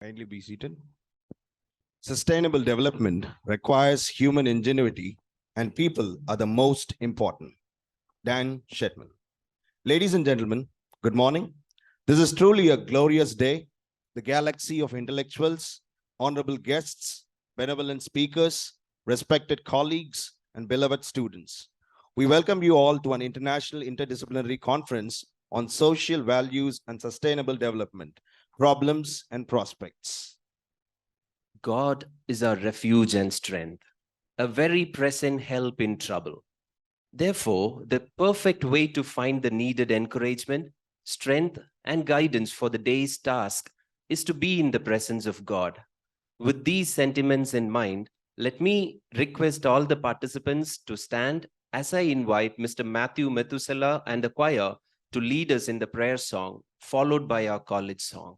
Kindly be seated. Sustainable development requires human ingenuity, and people are the most important. Dan Shetman. Ladies and gentlemen, good morning. This is truly a glorious day. The galaxy of intellectuals, honorable guests, benevolent speakers, respected colleagues, and beloved students. We welcome you all to an international interdisciplinary conference on social values and sustainable development, problems and prospects. God is our refuge and strength, a very present help in trouble. Therefore, the perfect way to find the needed encouragement, strength, and guidance for the day's task is to be in the presence of God. With these sentiments in mind, let me request all the participants to stand as I invite Mr. Matthew Methuselah and the choir to lead us in the prayer song, followed by our college song.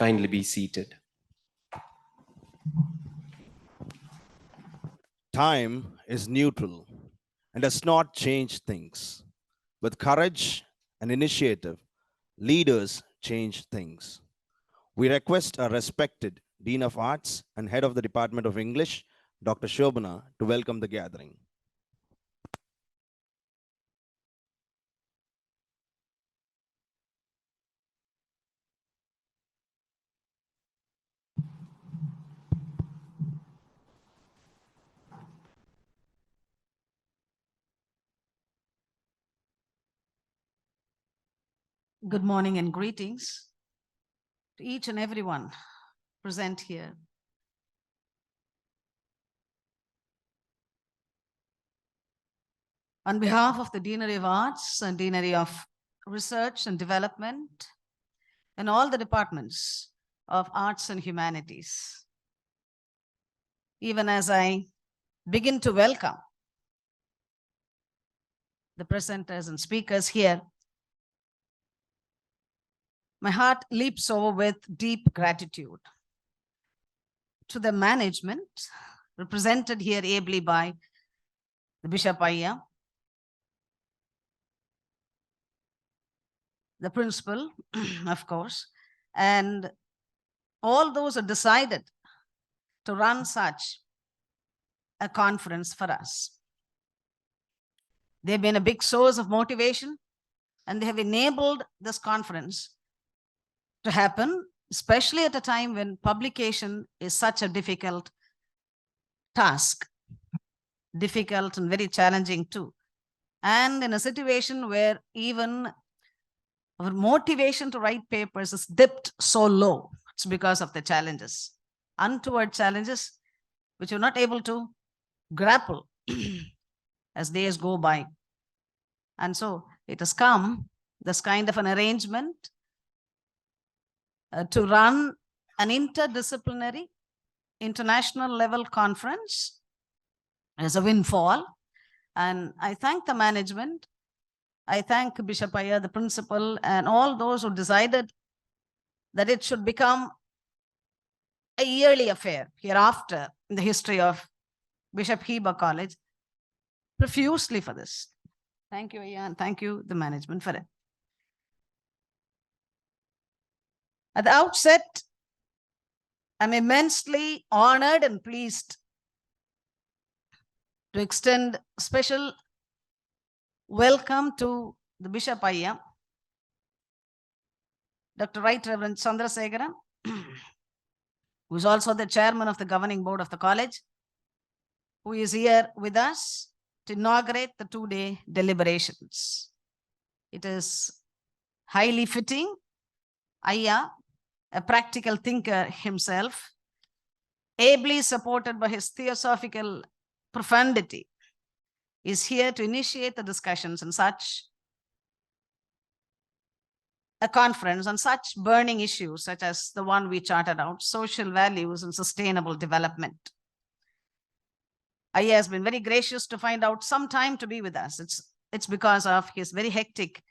Kindly be seated. Time is neutral and does not change things. With courage and initiative, leaders change things. We request a respected Dean of Arts and Head of the Department of English, Dr. Shobana, to welcome the gathering. Good morning and greetings to each and everyone present here. On behalf of the Deanery of Arts and Deanery of Research and Development and all the departments of Arts and Humanities, even as I begin to welcome the presenters and speakers here, my heart leaps over with deep gratitude to the management represented here ably by the Bishop Ayya, the principal, of course, and all those who decided to run such a conference for us. They've been a big source of motivation, and they have enabled this conference to happen, especially at a time when publication is such a difficult task, difficult and very challenging too. And in a situation where even our motivation to write papers is dipped so low, it's because of the challenges, untoward challenges, which we're not able to grapple as days go by. And so it has come, this kind of an arrangement to run an interdisciplinary, international level conference as a windfall. And I thank the management. I thank Bishop Ayya, the principal, and all those who decided that it should become a yearly affair hereafter in the history of Bishop Heba College, profusely for this. Thank you, Ayya, and thank you, the management, for it. At the outset, I'm immensely honored and pleased to extend special welcome to the Bishop Ayya, Dr. Right Reverend Chandrasekharan, who is also the chairman of the governing board of the college, who is here with us to inaugurate the two-day deliberations. It is highly fitting. Ayya, a practical thinker himself, ably supported by his theosophical profundity, is here to initiate the discussions in such a conference on such burning issues such as the one we charted out, social values and sustainable development. Ayya has been very gracious to find out some time to be with us. It's because of his very hectic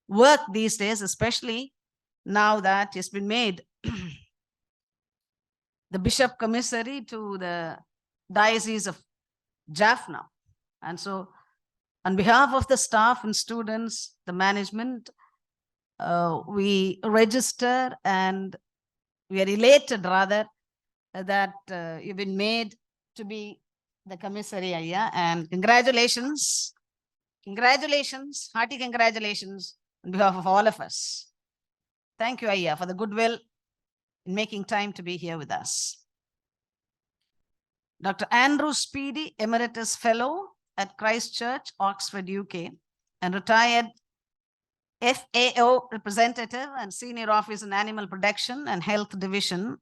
work these days, especially now that he's been made the bishop commissary to the Diocese of Jaffna. And so on behalf of the staff and students, the management, we register and we are elated rather that you've been made to be the commissary, Ayya, and congratulations, congratulations, hearty congratulations on behalf of all of us. Thank you, Ayya, for the goodwill in making time to be here with us. Dr. Andrew Speedy, Emeritus Fellow at Christ Church, Oxford, UK, and retired FAO representative and senior officer in Animal Production and Health Division,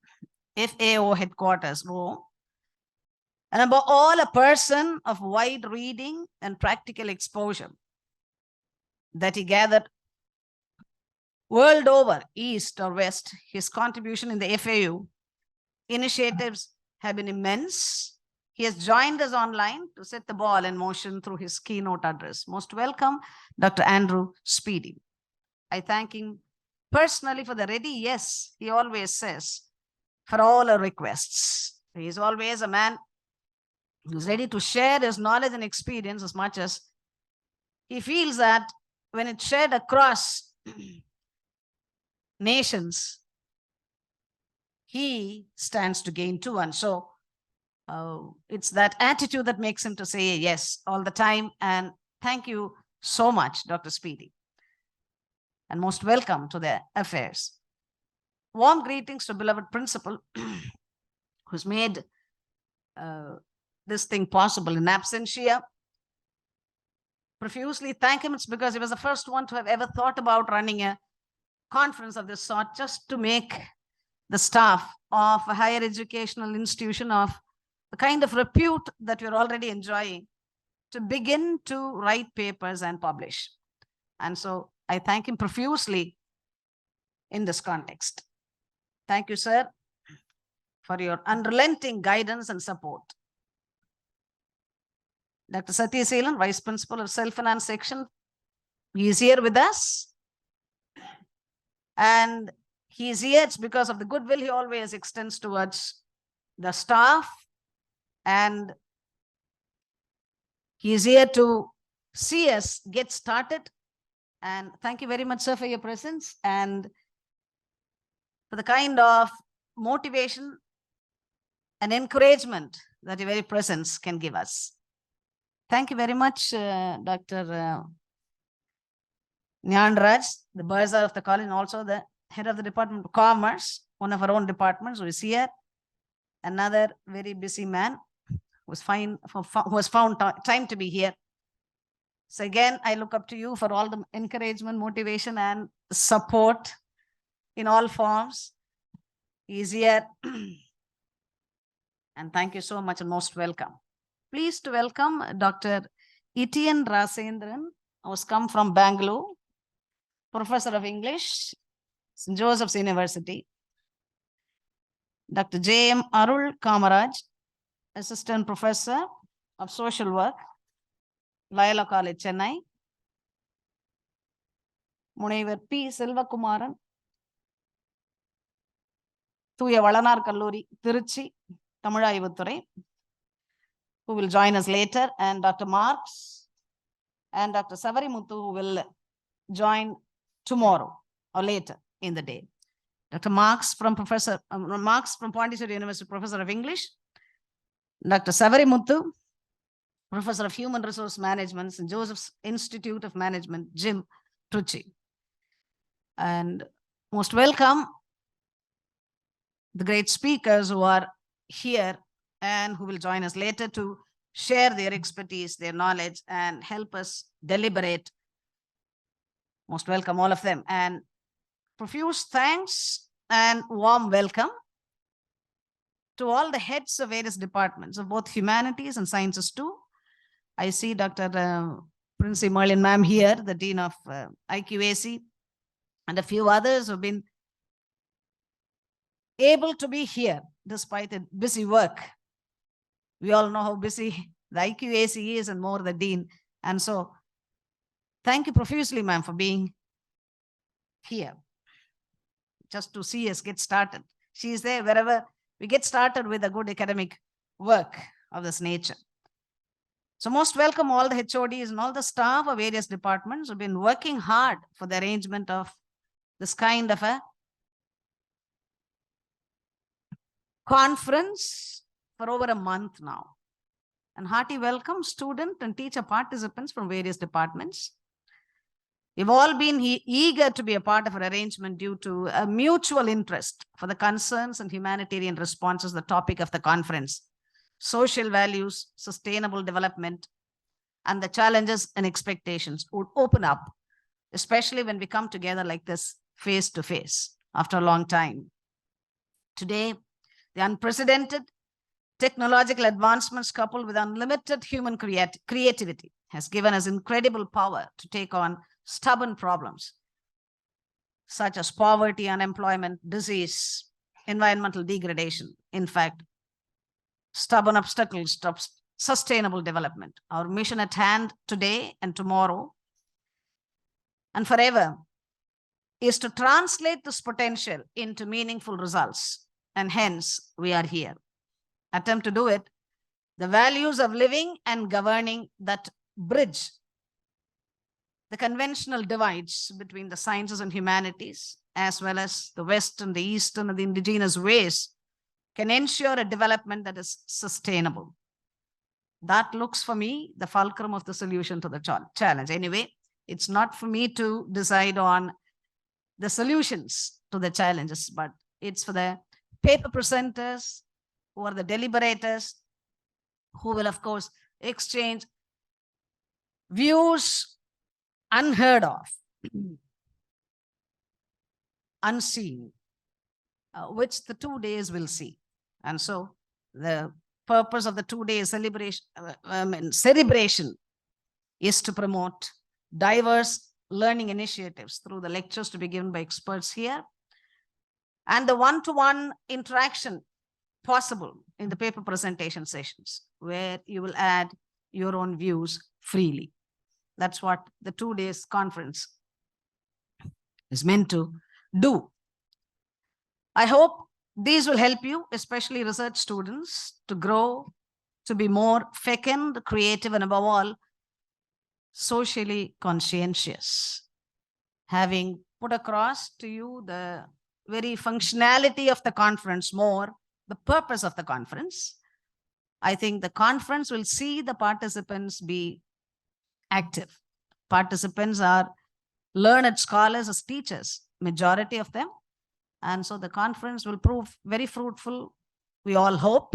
FAO headquarters, Rome. And above all, a person of wide reading and practical exposure that he gathered world over, east or west. His contribution in the FAO initiatives have been immense. He has joined us online to set the ball in motion through his keynote address. Most welcome, Dr. Andrew Speedy. I thank him personally for the ready yes, he always says, for all our requests. He is always a man who's ready to share his knowledge and experience as much as he feels that when it's shared across nations, he stands to gain too. And so it's that attitude that makes him to say yes all the time. And thank you so much, Dr. Speedy. And most welcome to the affairs. Warm greetings to beloved principal who's made this thing possible in absentia. Profusely thank him. It's because he was the first one to have ever thought about running a conference of this sort, just to make the staff of a higher educational institution of the kind of repute that we're already enjoying to begin to write papers and publish. And so I thank him profusely in this context. Thank you, sir, for your unrelenting guidance and support. Dr. Satya Seelan, Vice Principal of Self-Finance Section, he is here with us. And he is here because of the goodwill he always extends towards the staff. And he is here to see us get started. And thank you very much, sir, for your presence and for the kind of motivation and encouragement that your very presence can give us. Thank you very much, Dr. Nyanraj, the bursar of the college, and also the head of the Department of Commerce, one of our own departments, who is here. Another very busy man who was found time to be here. So again, I look up to you for all the encouragement, motivation, and support in all forms. He is here. And thank you so much and most welcome. Pleased to welcome Dr. Etienne Rasendran, who has come from Bangalore, Professor of English, St. Joseph's University. Dr. J.M. Arul Kamaraj, Assistant Professor of Social Work, Loyola College, Chennai. Munaivar P. Selvakumaran, Thuya Valanar Kalluri, Tiruchi, Tamizhayivuthurai, who will join us later, and Dr. Marks and Dr. Savarimuthu, who will join tomorrow or later in the day. Dr. Marks from Pondicherry University, Professor of English. Dr. Savarimuthu, Professor of Human Resource Management, St. Joseph's Institute of Management, Jim Trucci. And most welcome the great speakers who are here and who will join us later to share their expertise, their knowledge, and help us deliberate. Most welcome, all of them. And profuse thanks and warm welcome to all the heads of various departments of both humanities and sciences too. I see Dr. Princy Merlin ma'am here, the Dean of IQAC, and a few others who have been able to be here despite a busy work. We all know how busy the IQAC is, and more the Dean. And so thank you profusely, ma'am, for being here just to see us get started. She is there wherever we get started with a good academic work of this nature. So most welcome all the HODs and all the staff of various departments who have been working hard for the arrangement of this kind of a conference for over a month now. And hearty welcome student and teacher participants from various departments. You've all been eager to be a part of an arrangement due to a mutual interest for the concerns and humanitarian responses, the topic of the conference, social values, sustainable development, and the challenges and expectations would open up, especially when we come together like this face to face after a long time. Today, the unprecedented technological advancements coupled with unlimited human creativity has given us incredible power to take on stubborn problems such as poverty, unemployment, disease, environmental degradation. In fact, stubborn obstacles to sustainable development. Our mission at hand today and tomorrow and forever is to translate this potential into meaningful results. And hence, we are here. Attempt to do it. The values of living and governing that bridge the conventional divides between the sciences and humanities, as well as the West and the East and the indigenous ways, can ensure a development that is sustainable. That looks for me the fulcrum of the solution to the challenge. Anyway, it's not for me to decide on the solutions to the challenges, but it's for the paper presenters who are the deliberators, who will, of course, exchange views unheard of, unseen, which the 2 days will see. And so the purpose of the 2-day celebration is to promote diverse learning initiatives through the lectures to be given by experts here, and the one-to-one interaction possible in the paper presentation sessions, where you will add your own views freely. That's what the 2 days conference is meant to do. I hope these will help you, especially research students, to grow, to be more fecund, creative, and above all, socially conscientious. Having put across to you the very functionality of the conference, more the purpose of the conference, I think the conference will see the participants be active. Participants are learned scholars as teachers, majority of them. And so the conference will prove very fruitful, we all hope.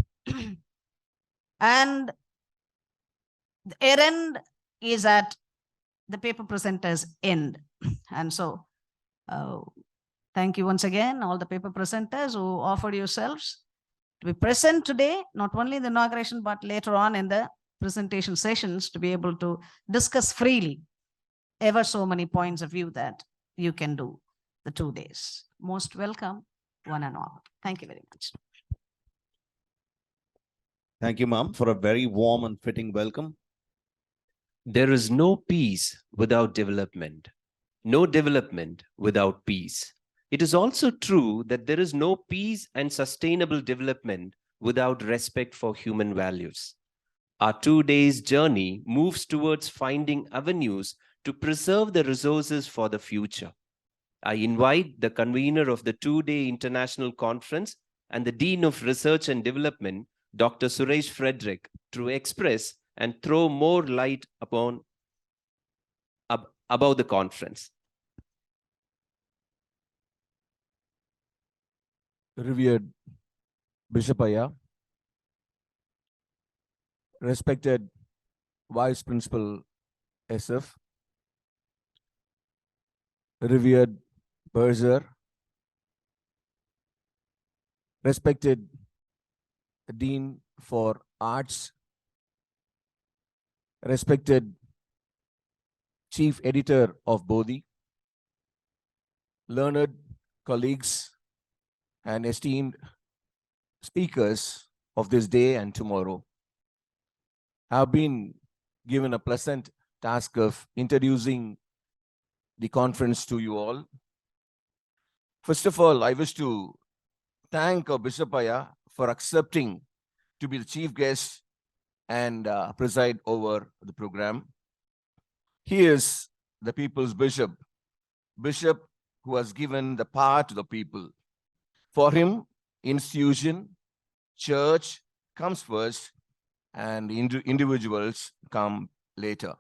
And the errand is at the paper presenter's end. And so thank you once again, all the paper presenters who offered yourselves to be present today, not only in the inauguration, but later on in the presentation sessions, to be able to discuss freely ever so many points of view that you can do the 2 days. Most welcome, one and all. Thank you very much. Thank you, ma'am, for a very warm and fitting welcome. There is no peace without development, no development without peace. It is also true that there is no peace and sustainable development without respect for human values. Our 2 days journey moves towards finding avenues to preserve the resources for the future. I invite the convener of the 2-day international conference and the Dean of Research and Development, Dr. Suresh Frederick, to express and throw more light upon about the conference. Revered Bishop Aya, respected Vice Principal SF, revered Berzer, respected Dean for Arts, respected Chief Editor of Bodhi, learned colleagues, and esteemed speakers of this day and tomorrow. I have been given a pleasant task of introducing the conference to you all. First of all, I wish to thank Bishop Aya for accepting to be the chief guest and preside over the program. He is the people's bishop who has given the power to the people. For him, institution, church comes first, and individuals come later.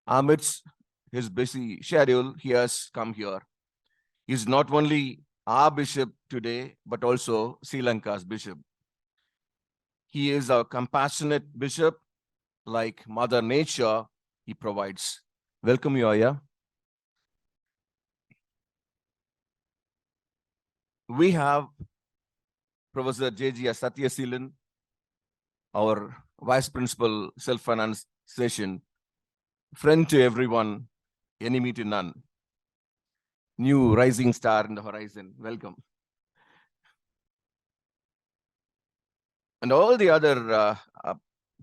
Amidst his busy schedule, he has come here. He is not only our bishop today, but also Sri Lanka's bishop. He is a compassionate bishop, like Mother Nature, he provides. Welcome you, Aya. We have Professor J.G. Satyaseelan, our Vice Principal, Self-Finance Session, friend to everyone, enemy to none. New rising star in the horizon. Welcome. And all the other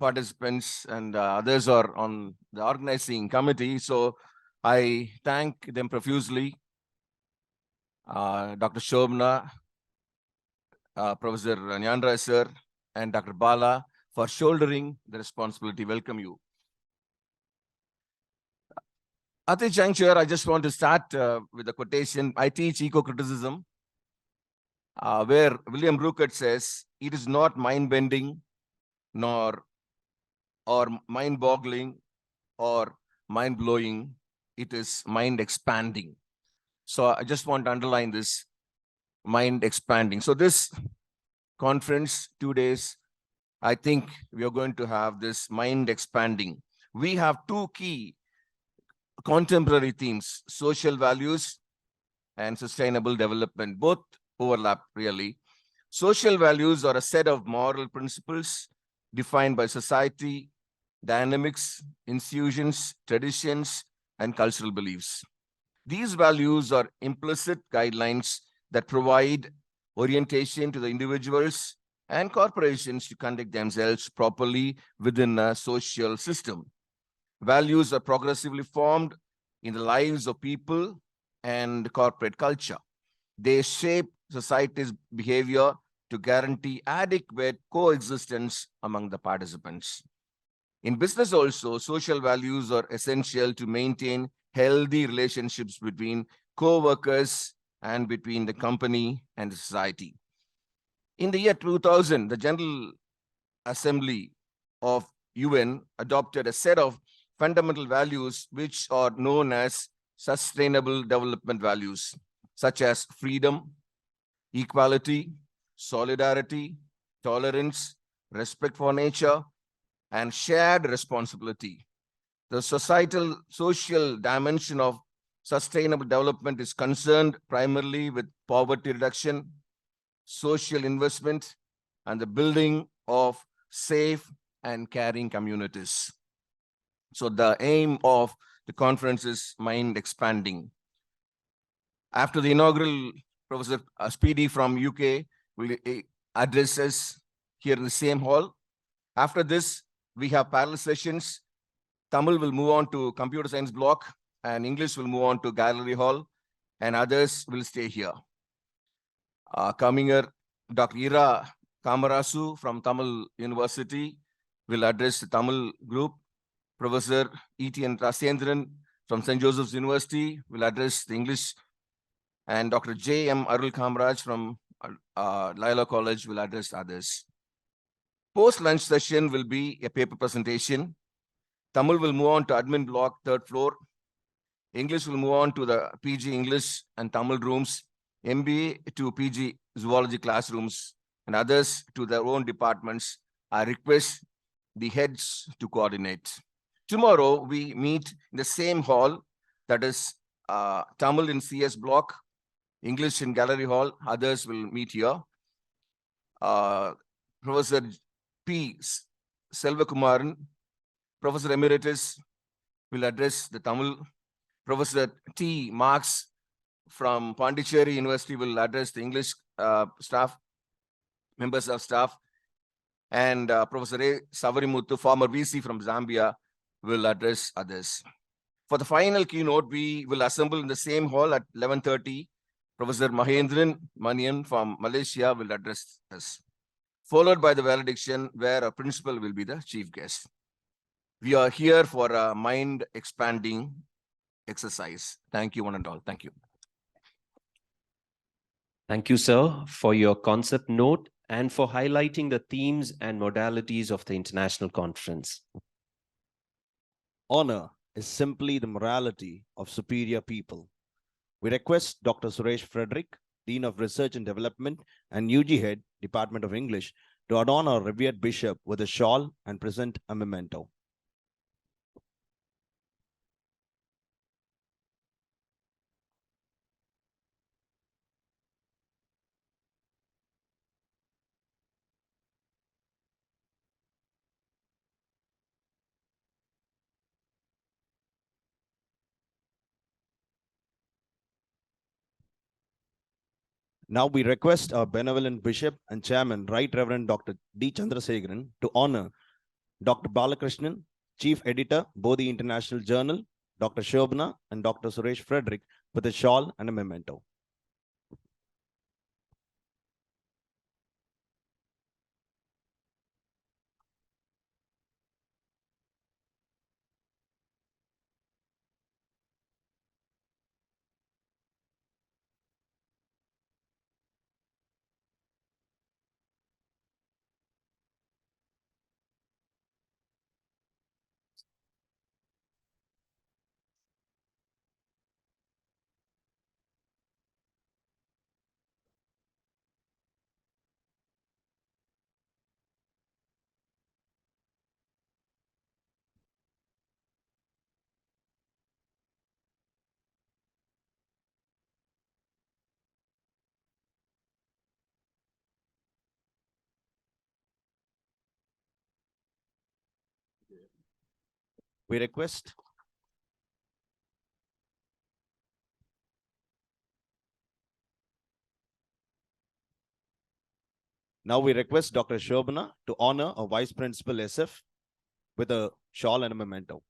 participants and others are on the organizing committee. So I thank them profusely. Dr. Shobna, Professor Nyandra sir, and Dr. Bala for shouldering the responsibility. Welcome you. At this juncture, I just want to start with a quotation. I teach eco-criticism, where William Ruckert says, "It is not mind-bending, nor or mind-boggling, or mind-blowing. It is mind-expanding." So I just want to underline this, mind-expanding. So this conference, 2 days, I think we are going to have this mind-expanding. We have two key contemporary themes: social values and sustainable development. Both overlap really. Social values are a set of moral principles defined by society, dynamics, institutions, traditions, and cultural beliefs. These values are implicit guidelines that provide orientation to the individuals and corporations to conduct themselves properly within a social system. Values are progressively formed in the lives of people and corporate culture. They shape society's behavior to guarantee adequate coexistence among the participants. In business also, social values are essential to maintain healthy relationships between co-workers and between the company and the society. In the year 2000, the General Assembly of UN adopted a set of fundamental values which are known as sustainable development values, such as freedom, equality, solidarity, tolerance, respect for nature, and shared responsibility. The societal social dimension of sustainable development is concerned primarily with poverty reduction, social investment, and the building of safe and caring communities. So the aim of the conference is mind expanding. After the inaugural, Professor Speedy from UK will address us here in the same hall. After this, we have parallel sessions. Tamil will move on to computer science block, and English will move on to gallery hall, and others will stay here. Coming here, Dr. Ira Kamarasu from Tamil University will address the Tamil group. Professor E.T.N. Rasendran from St. Joseph's University will address the English, and Dr. J.M. Arul Kamraj from Loyola College will address others. Post-lunch session will be a paper presentation. Tamil will move on to admin block, 3rd floor. English will move on to the PG English and Tamil rooms, MBA to PG zoology classrooms, and others to their own departments. I request the heads to coordinate. Tomorrow, we meet in the same hall, that is Tamil in CS block, English in gallery hall, others will meet here. Professor P. Selvakumaran, Professor Emeritus, will address the Tamil. Professor T. Marx from Pondicherry University will address the English staff, members of staff. And Professor A. Savarimuthu, former VC from Zambia, will address others. For the final keynote, we will assemble in the same hall at 11:30. Professor Mahendran Manian from Malaysia will address us, followed by the valediction, where a principal will be the chief guest. We are here for a mind-expanding exercise. Thank you, one and all. Thank you. Thank you, sir, for your concept note and for highlighting the themes and modalities of the international conference. Honor is simply the morality of superior people. We request Dr. Suresh Frederick, Dean of Research and Development and UG Head, Department of English, to adorn our revered bishop with a shawl and present a memento. Now we request our benevolent bishop and chairman, Right Reverend Dr. D. Chandrasekharan, to honor Dr. Balakrishnan, Chief Editor, Bodhi International Journal, Dr. Shobna, and Dr. Suresh Frederick with a shawl and a memento. We request Now we request Dr. Shobana to honor a Vice Principal SF with a shawl and a memento.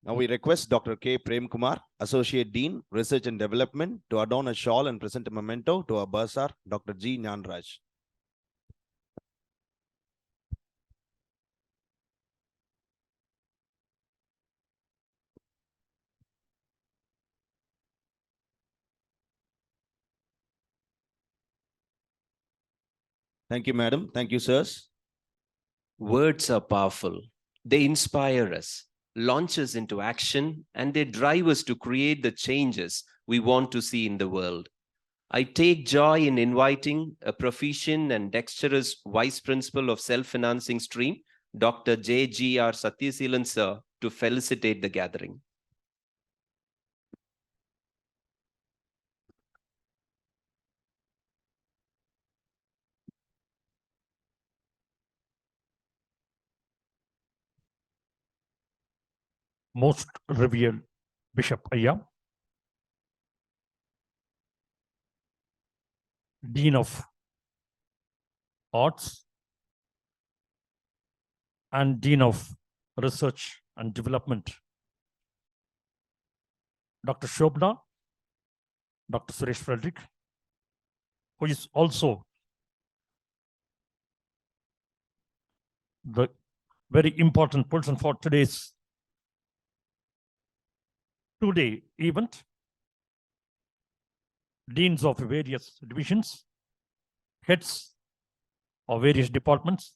Now we request Dr. K. Prem Kumar, Associate Dean, Research and Development, to adorn a shawl and present a memento to our bursar, Dr. G. Nyanraj. Thank you, madam. Thank you, sirs. Words are powerful. They inspire us, launch us into action, and they drive us to create the changes we want to see in the world. I take joy in inviting a proficient and dexterous Vice Principal of Self-Financing Stream, Dr. J.G.R. Satyasilan sir, to felicitate the gathering. Most revered Bishop Ayya, Dean of Arts and Dean of Research and Development, Dr. Shobana, Dr. Suresh Frederick, who is also the very important person for today's two-day event, deans of various divisions, heads of various departments,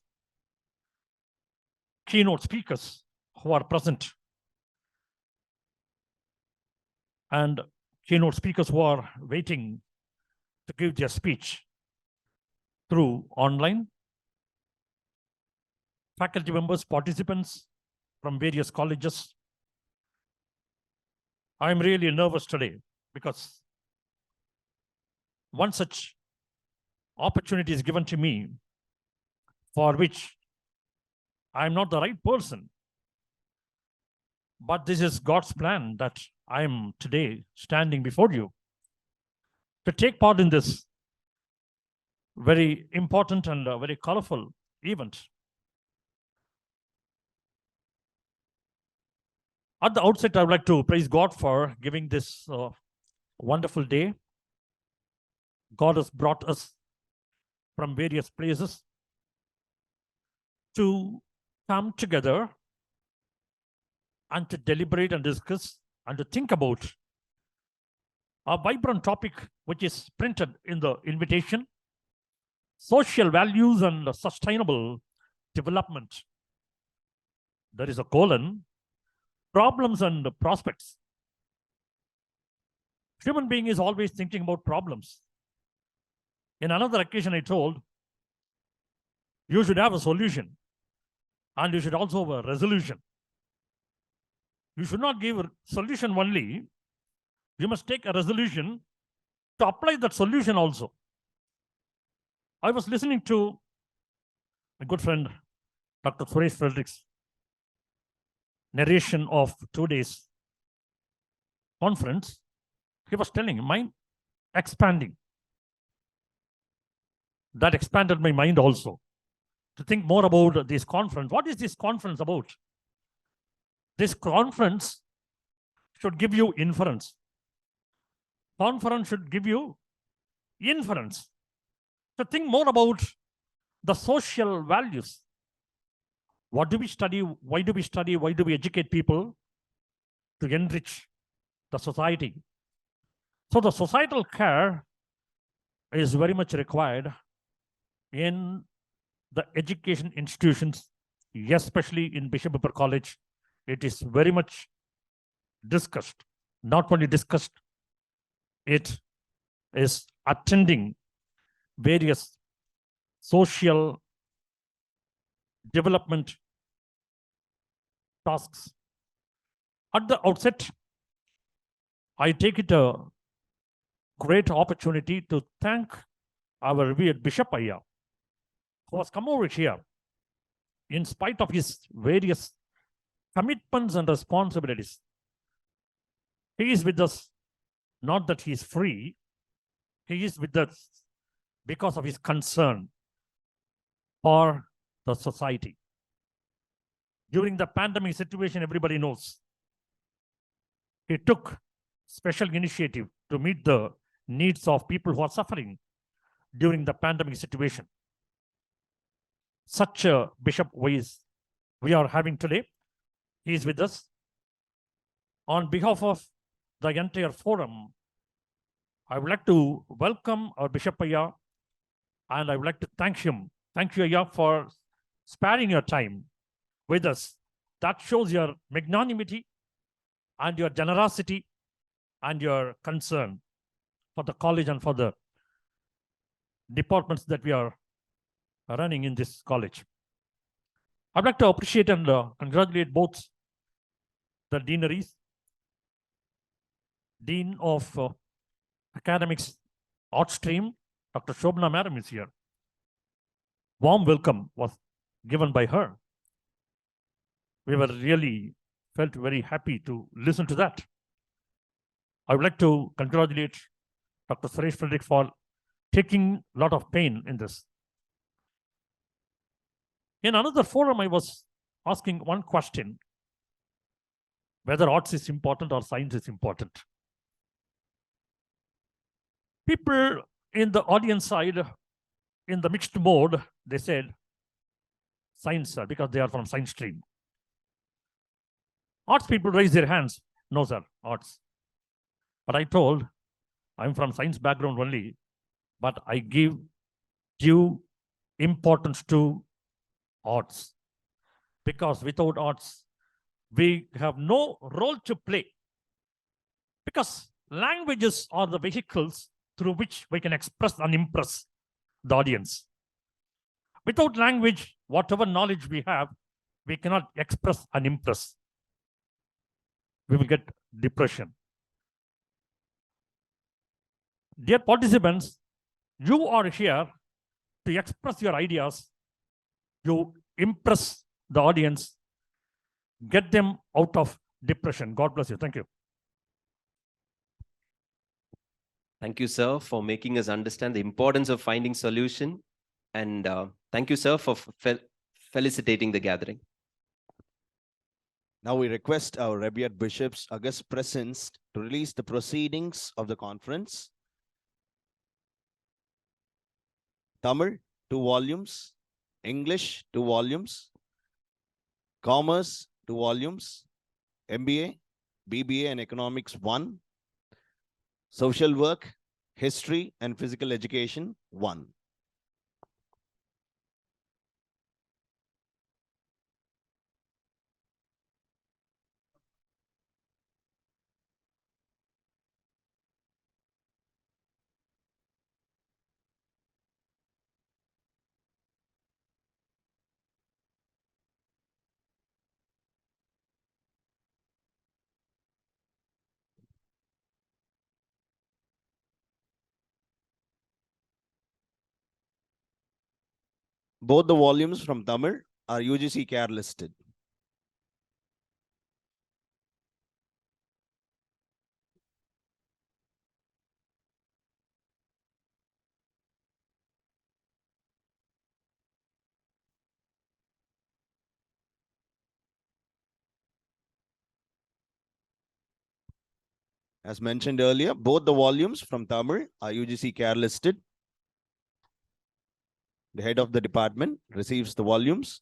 keynote speakers who are present, and keynote speakers who are waiting to give their speech through online, faculty members, participants from various colleges. I'm really nervous today because one such opportunity is given to me for which I'm not the right person. But this is God's plan that I am today standing before you to take part in this very important and very colorful event. At the outset, I would like to praise God for giving this wonderful day. God has brought us from various places to come together and to deliberate and discuss and to think about a vibrant topic which is printed in the invitation: social values and sustainable development. There is a colon, problems and prospects. Human being is always thinking about problems. In another occasion, I told, you should have a solution and you should also have a resolution. You should not give a solution only. You must take a resolution to apply that solution also. I was listening to my good friend, Dr. Suresh Frederick's narration of 2 days conference. He was telling mind expanding. That expanded my mind also to think more about this conference. What is this conference about? This conference should give you inference. Conference should give you inference. To think more about the social values. What do we study? Why do we study? Why do we educate people? To enrich the society. So the societal care is very much required in the education institutions, especially in Bishop Upper College. It is very much discussed. Not only discussed, it is attending various social development tasks. At the outset, I take it a great opportunity to thank our revered Bishop Aya, who has come over here in spite of his various commitments and responsibilities. He is with us, not that he is free, he is with us because of his concern for the society. During the pandemic situation, everybody knows, he took special initiative to meet the needs of people who are suffering during the pandemic situation. Such a bishop we are having today. He is with us. On behalf of the entire forum, I would like to welcome our Bishop Aya, and I would like to thank him. Thank you, Aya, for sparing your time with us. That shows your magnanimity and your generosity and your concern for the college and for the departments that we are running in this college. I'd like to appreciate and congratulate both the deaneries, Dean of Academics Art Stream, Dr. Shobna Madam is here. Warm welcome was given by her. We were really felt very happy to listen to that. I would like to congratulate Dr. Suresh Frederick for taking a lot of pain in this. In another forum, I was asking one question, whether arts is important or science is important. People in the audience side, in the mixed mode, they said science, sir, because they are from science stream. Arts people raise their hands. No, sir, arts. But I told, I'm from science background only, but I give due importance to arts. Because without arts, we have no role to play. Because languages are the vehicles through which we can express and impress the audience. Without language, whatever knowledge we have, we cannot express and impress. We will get depression. Dear participants, you are here to express your ideas, you impress the audience, get them out of depression. God bless you. Thank you. Thank you, sir, for making us understand the importance of finding solution. And thank you, sir, for felicitating the gathering. Now we request our revered bishops, august presence, to release the proceedings of the conference. Tamil, 2 volumes. English, 2 volumes. Commerce, 2 volumes. MBA, BBA and Economics 1. Social Work, History and Physical Education 1. Both the volumes from Tamil are UGC CARE listed. As mentioned earlier, both the volumes from Tamil are UGC CARE listed. The head of the department receives the volumes.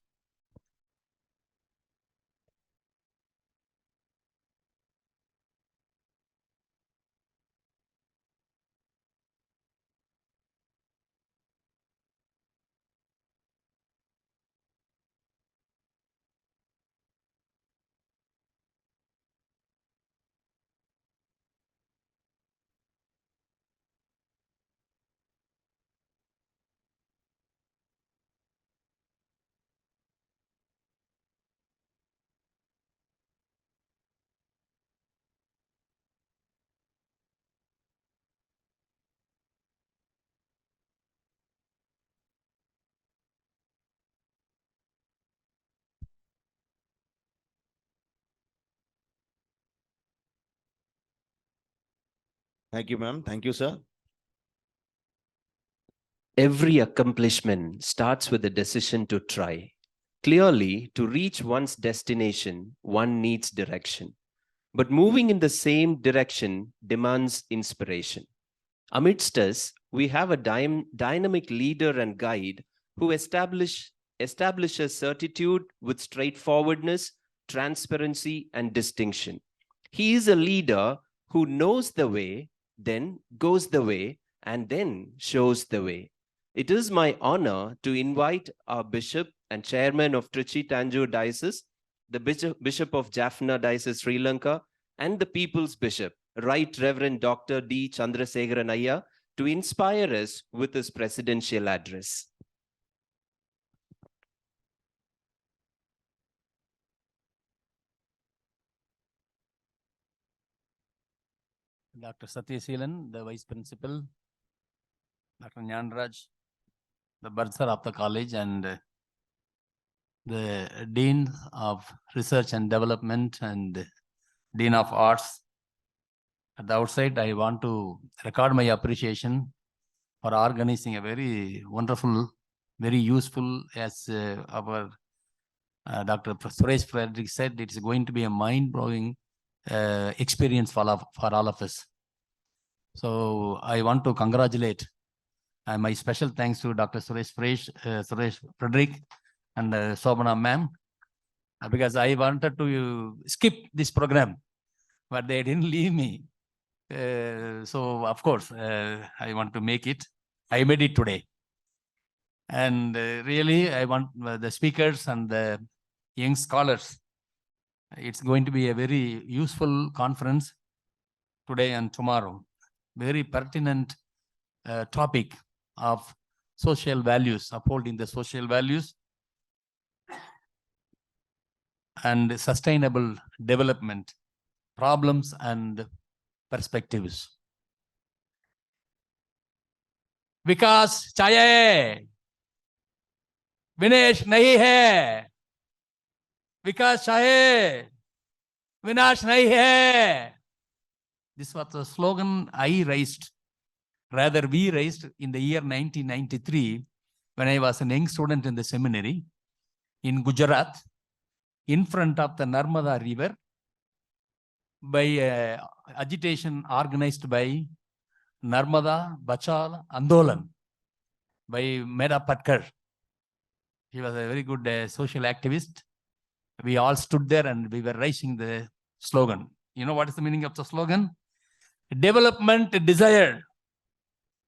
Thank you, ma'am. Thank you, sir. Every accomplishment starts with a decision to try. Clearly, to reach one's destination, one needs direction. But moving in the same direction demands inspiration. Amidst us, we have a dynamic leader and guide who establishes certitude with straightforwardness, transparency, and distinction. He is a leader who knows the way, then goes the way, and then shows the way. It is my honor to invite our Bishop and Chairman of Trichy Tanjore Diocese, the Bishop of Jaffna Diocese, Sri Lanka, and the People's Bishop, Right Reverend Dr. D. Chandrasekharan Iyer, to inspire us with his presidential address. Dr. Satyaseelan, the Vice Principal, Dr. Nyanraj, the bursar of the college, and the Dean of Research and Development and Dean of Arts. At the outside, I want to record my appreciation for organizing a very wonderful, very useful, as our Dr. Suresh Frederick said, it's going to be a mind-blowing experience for all of us. So I want to congratulate my special thanks to Dr. Suresh Frederick and Sobana ma'am, because I wanted to skip this program, but they didn't leave me. So of course, I want to make it. I made it today. And really, I want the speakers and the young scholars. It's going to be a very useful conference today and tomorrow. Very pertinent topic of social values, upholding the social values and sustainable development, problems and perspectives. विकास चाहिए, विनाश नहीं है. विकास चाहिए, विनाश नहीं है. This was the slogan I raised, rather we raised in the year 1993 when I was a young student in the seminary in Gujarat, in front of the Narmada River, by agitation organized by Narmada Bachao Andolan by Meda Patkar. He was a very good social activist. We all stood there and we were raising the slogan. You know what is the meaning of the slogan? Development desired,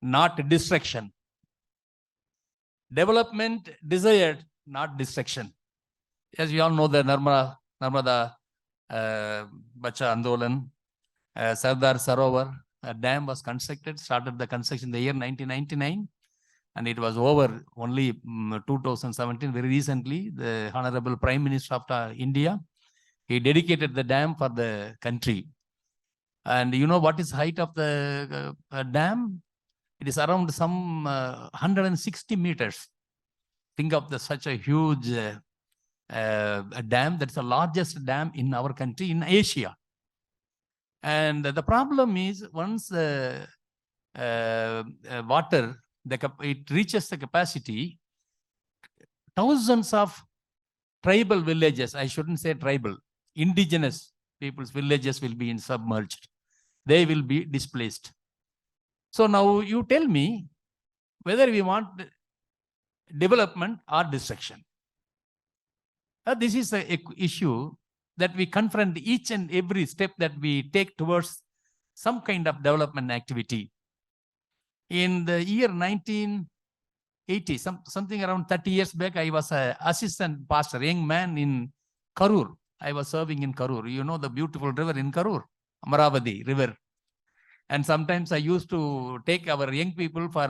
not destruction. Development desired, not destruction. As you all know, the Narmada Bachao Andolan, Sardar Sarovar, a dam was constructed, started the construction in the year 1999, and it was over only 2017. Very recently, the Honorable Prime Minister of India, he dedicated the dam for the country. And you know what is height of the dam? It is around some 160 meters. Think of such a huge a dam. That's the largest dam in our country, in Asia. And the problem is, once water, it reaches the capacity, thousands of tribal villages, I shouldn't say tribal, indigenous people's villages will be submerged. They will be displaced. So now you tell me whether we want development or destruction. This is an issue that we confront each and every step that we take towards some kind of development activity. In the year 1980, something around 30 years back, I was an assistant pastor, young man in Karur. I was serving in Karur. You know the beautiful river in Karur, Amaravati River. And sometimes I used to take our young people for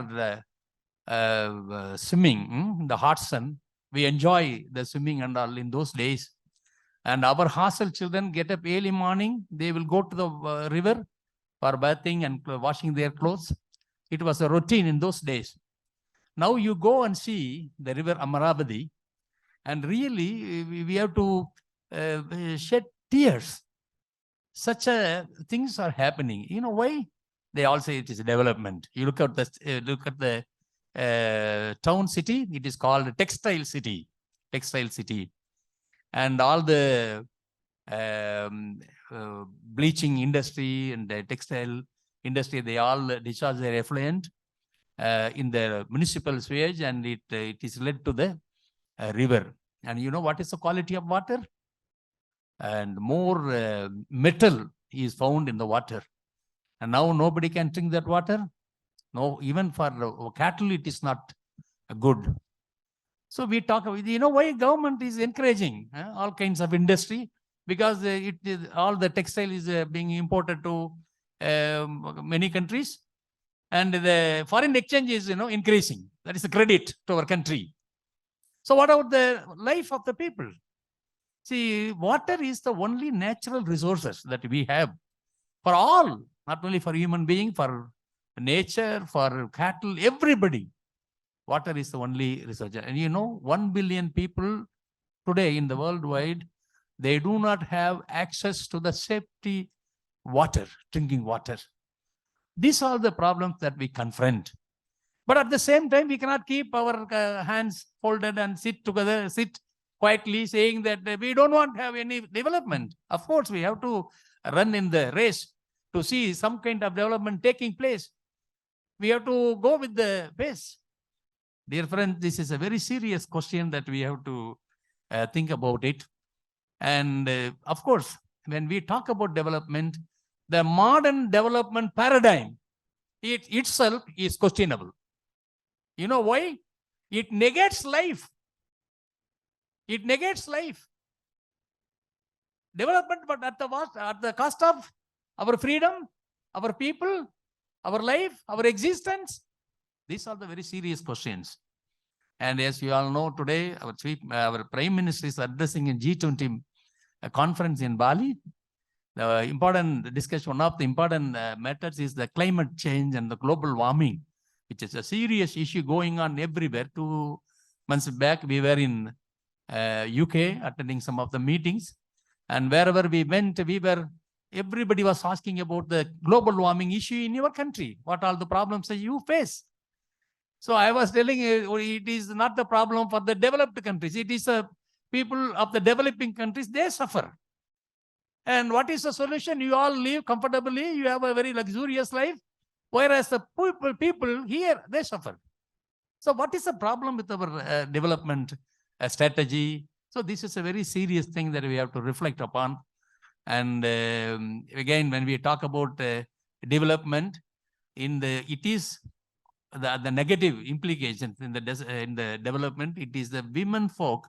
swimming in the hot sun. We enjoy the swimming and all in those days. And our hostel children get up early morning. They will go to the river for bathing and washing their clothes. It was a routine in those days. Now you go and see the river Amaravati, and really we have to shed tears. Such things are happening. You know why? they all say it is development. You look at the town city, it is called textile city, and all the bleaching industry and the textile industry, they all discharge their effluent in the municipal sewage, and it is led to the river. And you know what is the quality of water? And more metal is found in the water. And now nobody can drink that water. No, even for cattle, it is not good. So we talk about, you know, why government is encouraging all kinds of industry, because all the textile is being imported to many countries, and the foreign exchange is, increasing. That is a credit to our country. So what about the life of the people? See, water is the only natural resources that we have for all, not only for human being, for nature, for cattle, everybody. Water is the only resource. And 1 billion people today in the worldwide, they do not have access to the safety water, drinking water. These are the problems that we confront. But at the same time, we cannot keep our hands folded and sit quietly saying that we don't want to have any development. Of course, we have to run in the race to see some kind of development taking place. We have to go with the pace. Dear friends, this is a very serious question that we have to think about it. And of course, when we talk about development, the modern development paradigm, it itself is questionable. You know why? It negates life. It negates life. Development, but at the cost of our freedom, our people, our life, our existence. These are the very serious questions. And as you all know, today, our Prime Minister is addressing a G20 conference in Bali. The important discussion, one of the important matters is the climate change and the global warming, which is a serious issue going on everywhere. 2 months back, we were in UK attending some of the meetings, and wherever we went, everybody was asking about the global warming issue in your country. What are the problems that you face? So I was telling you, it is not the problem for the developed countries. It is the people of the developing countries, they suffer. And what is the solution? You all live comfortably, you have a very luxurious life, whereas the people here, they suffer. So what is the problem with our development strategy? So this is a very serious thing that we have to reflect upon. And again, when we talk about development, it is the negative implications in the development. It is the women folk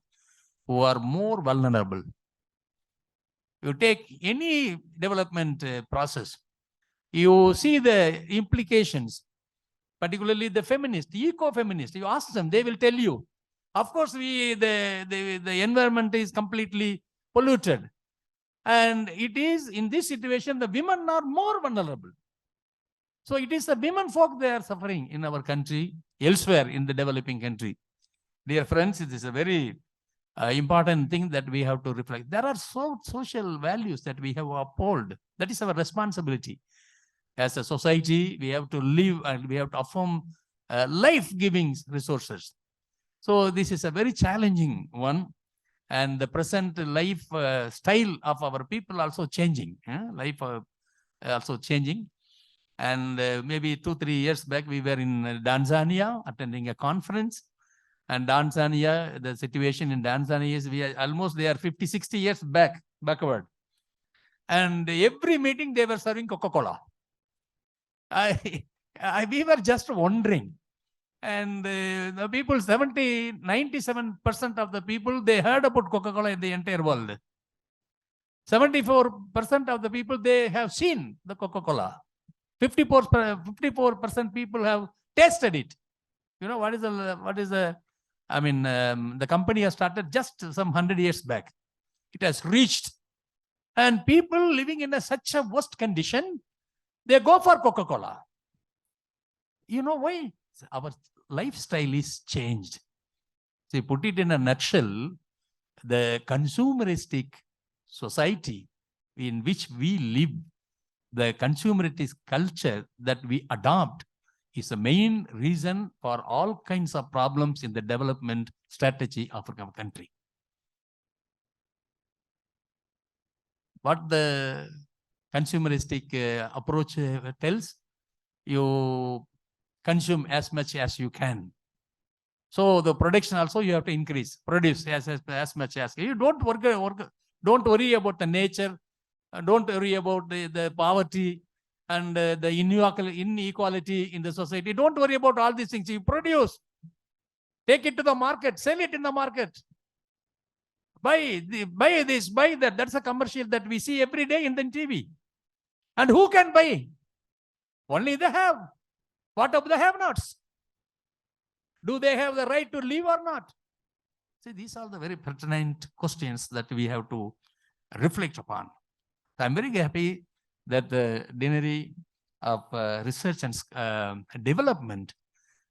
who are more vulnerable. You take any development process, you see the implications, particularly the feminist, eco-feminist. You ask them, they will tell you. Of course, the environment is completely polluted. And it is in this situation, the women are more vulnerable. So it is the women folk, they are suffering in our country, elsewhere in the developing country. Dear friends, it is a very important thing that we have to reflect. There are social values that we have upheld. That is our responsibility. As a society, we have to live and we have to affirm life-giving resources. So this is a very challenging one. And the present life style of our people also changing. Life also changing. And maybe 2-3 years back, we were in Tanzania attending a conference. And Tanzania, the situation in Tanzania is they are 50-60 years backward. And every meeting they were serving Coca-Cola. We were just wondering. And the people, 97% of the people, they heard about Coca-Cola in the entire world. 74% of the people, they have seen the Coca-Cola. 54% people have tasted it. You know, the company has started just some 100 years back. It has reached. And people living in such a worst condition, they go for Coca-Cola. You know why? Our lifestyle is changed. So, put it in a nutshell, the consumeristic society in which we live the consumerist culture that we adopt is the main reason for all kinds of problems in the development strategy of our country. What the consumeristic approach tells, you consume as much as you can. So the production also you have to increase, produce as much as you don't don't worry about the nature, don't worry about the poverty and the inequality in the society. Don't worry about all these things. You produce, take it to the market, sell it in the market. Buy this, buy that. That's a commercial that we see every day in the TV. And who can buy? Only the have. What of the have-nots? Do they have the right to live or not? See, these are the very pertinent questions that we have to reflect upon. I'm very happy that the Deanery of Research and Development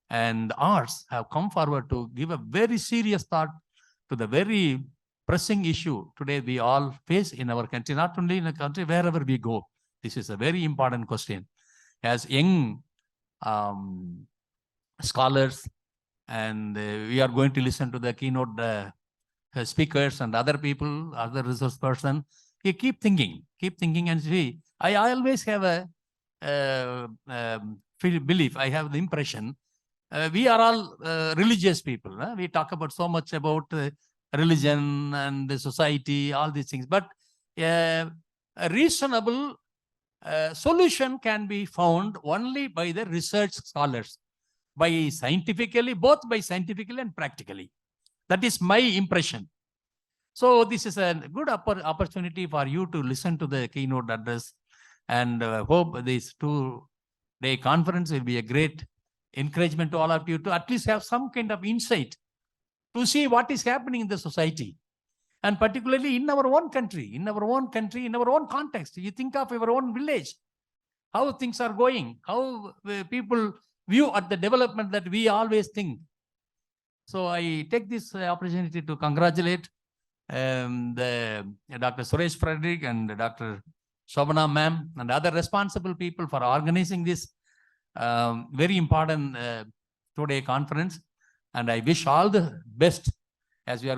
and Arts have come forward to give a very serious thought to the very pressing issue today we all face in our country, not only in the country, wherever we go. This is a very important question. As young scholars, and we are going to listen to the keynote speakers and other people, other resource person. You keep thinking and see. I always have a belief, I have the impression, we are all religious people. We talk about so much about religion and the society, all these things. But a reasonable solution can be found only by the research scholars, both by scientifically and practically. That is my impression. So this is a good opportunity for you to listen to the keynote address, and hope this 2-day conference will be a great encouragement to all of you to at least have some kind of insight to see what is happening in the society, and particularly in our own country, in our own context. You think of our own village, how things are going, how people view at the development that we always think. So I take this opportunity to congratulate the Dr. Suresh Frederick and Dr. Shobana ma'am and other responsible people for organizing this very important 2-day conference. And I wish all the best as we are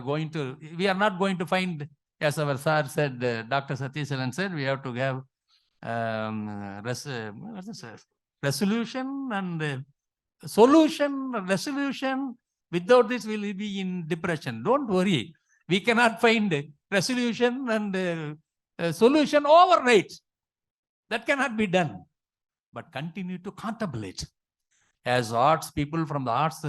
not going to find, as our sir said, Dr. Satyaseelan said, we have to have resolution and resolution. Without this, we will be in depression. Don't worry. We cannot find resolution and solution overnight. That cannot be done. But continue to contemplate. As arts people from the arts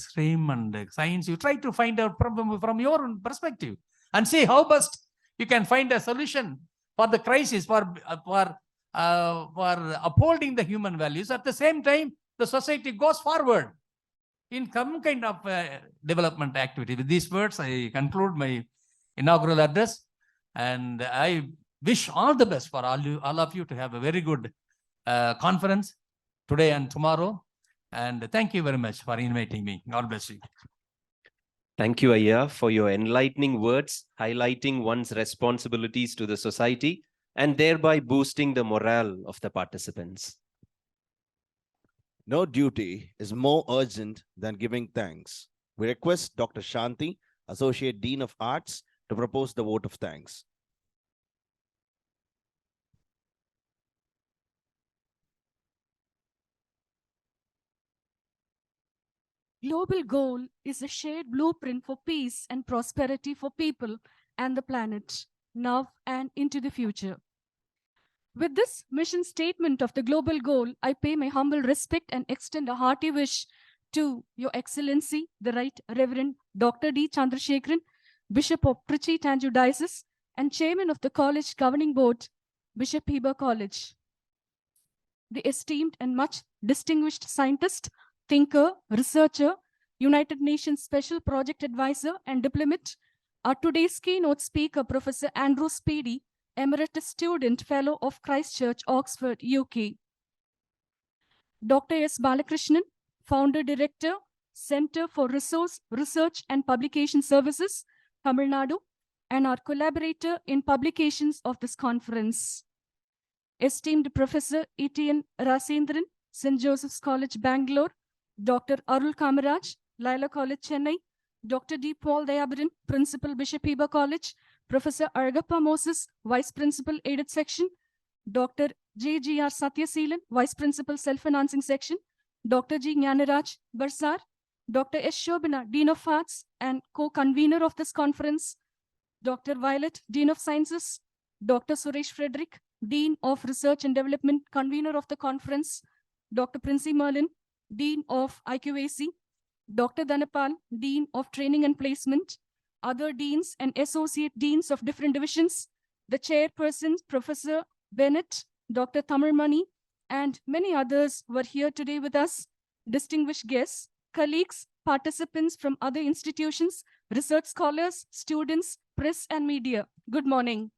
stream and science, you try to find out from your own perspective and see how best you can find a solution for the crisis, for upholding the human values. At the same time, the society goes forward in some kind of development activity. With these words, I conclude my inaugural address, and I wish all the best for all of you to have a very good conference today and tomorrow. And thank you very much for inviting me. God bless you. Thank you, Ayya, for your enlightening words, highlighting one's responsibilities to the society and thereby boosting the morale of the participants. No duty is more urgent than giving thanks. We request Dr. Shanti, Associate Dean of Arts, to propose the vote of thanks. Global goal is a shared blueprint for peace and prosperity for people and the planet, now and into the future. With this mission statement of the global goal, I pay my humble respect and extend a hearty wish to Your Excellency, the Right Reverend Dr. D. Chandrasekharan, Bishop of Trichy Tanjore Diocese and Chairman of the College Governing Board, Bishop Heber College. The esteemed and much distinguished scientist, thinker, researcher, United Nations Special Project Advisor and diplomat, our today's keynote speaker, Professor Andrew Speedy, Emeritus Student Fellow of Christ Church, Oxford, UK. Dr. S. Balakrishnan, Founder Director, Center for Resource, Research and Publication Services, Tamil Nadu, and our collaborator in publications of this conference. esteemed Professor E.T.N. Rasendran, St. Joseph's College, Bangalore, Dr. Arul Kamaraj, Laila College, Chennai, Dr. D. Paul Dayabaran, Principal, Bishop Heber College, Professor Argappa Moses, Vice Principal, Aided Section, Dr. J.G.R. Satyaseelan, Vice Principal, Self-Financing Section, Dr. G. Jnanaraj Barsar, Dr. S. Shobana, Dean of Arts and co-convener of this conference, Dr. Violet, Dean of Sciences, Dr. Suresh Frederick, Dean of Research and Development, convener of the conference, Dr. Princey Merlin, Dean of IQAC, Dr. Dhanapal, Dean of Training and Placement, other deans and associate deans of different divisions, the chairperson, Professor Bennett, Dr. Tamarmani, and many others were here today with us, distinguished guests, colleagues, participants from other institutions, research scholars, students, press and media. Good morning.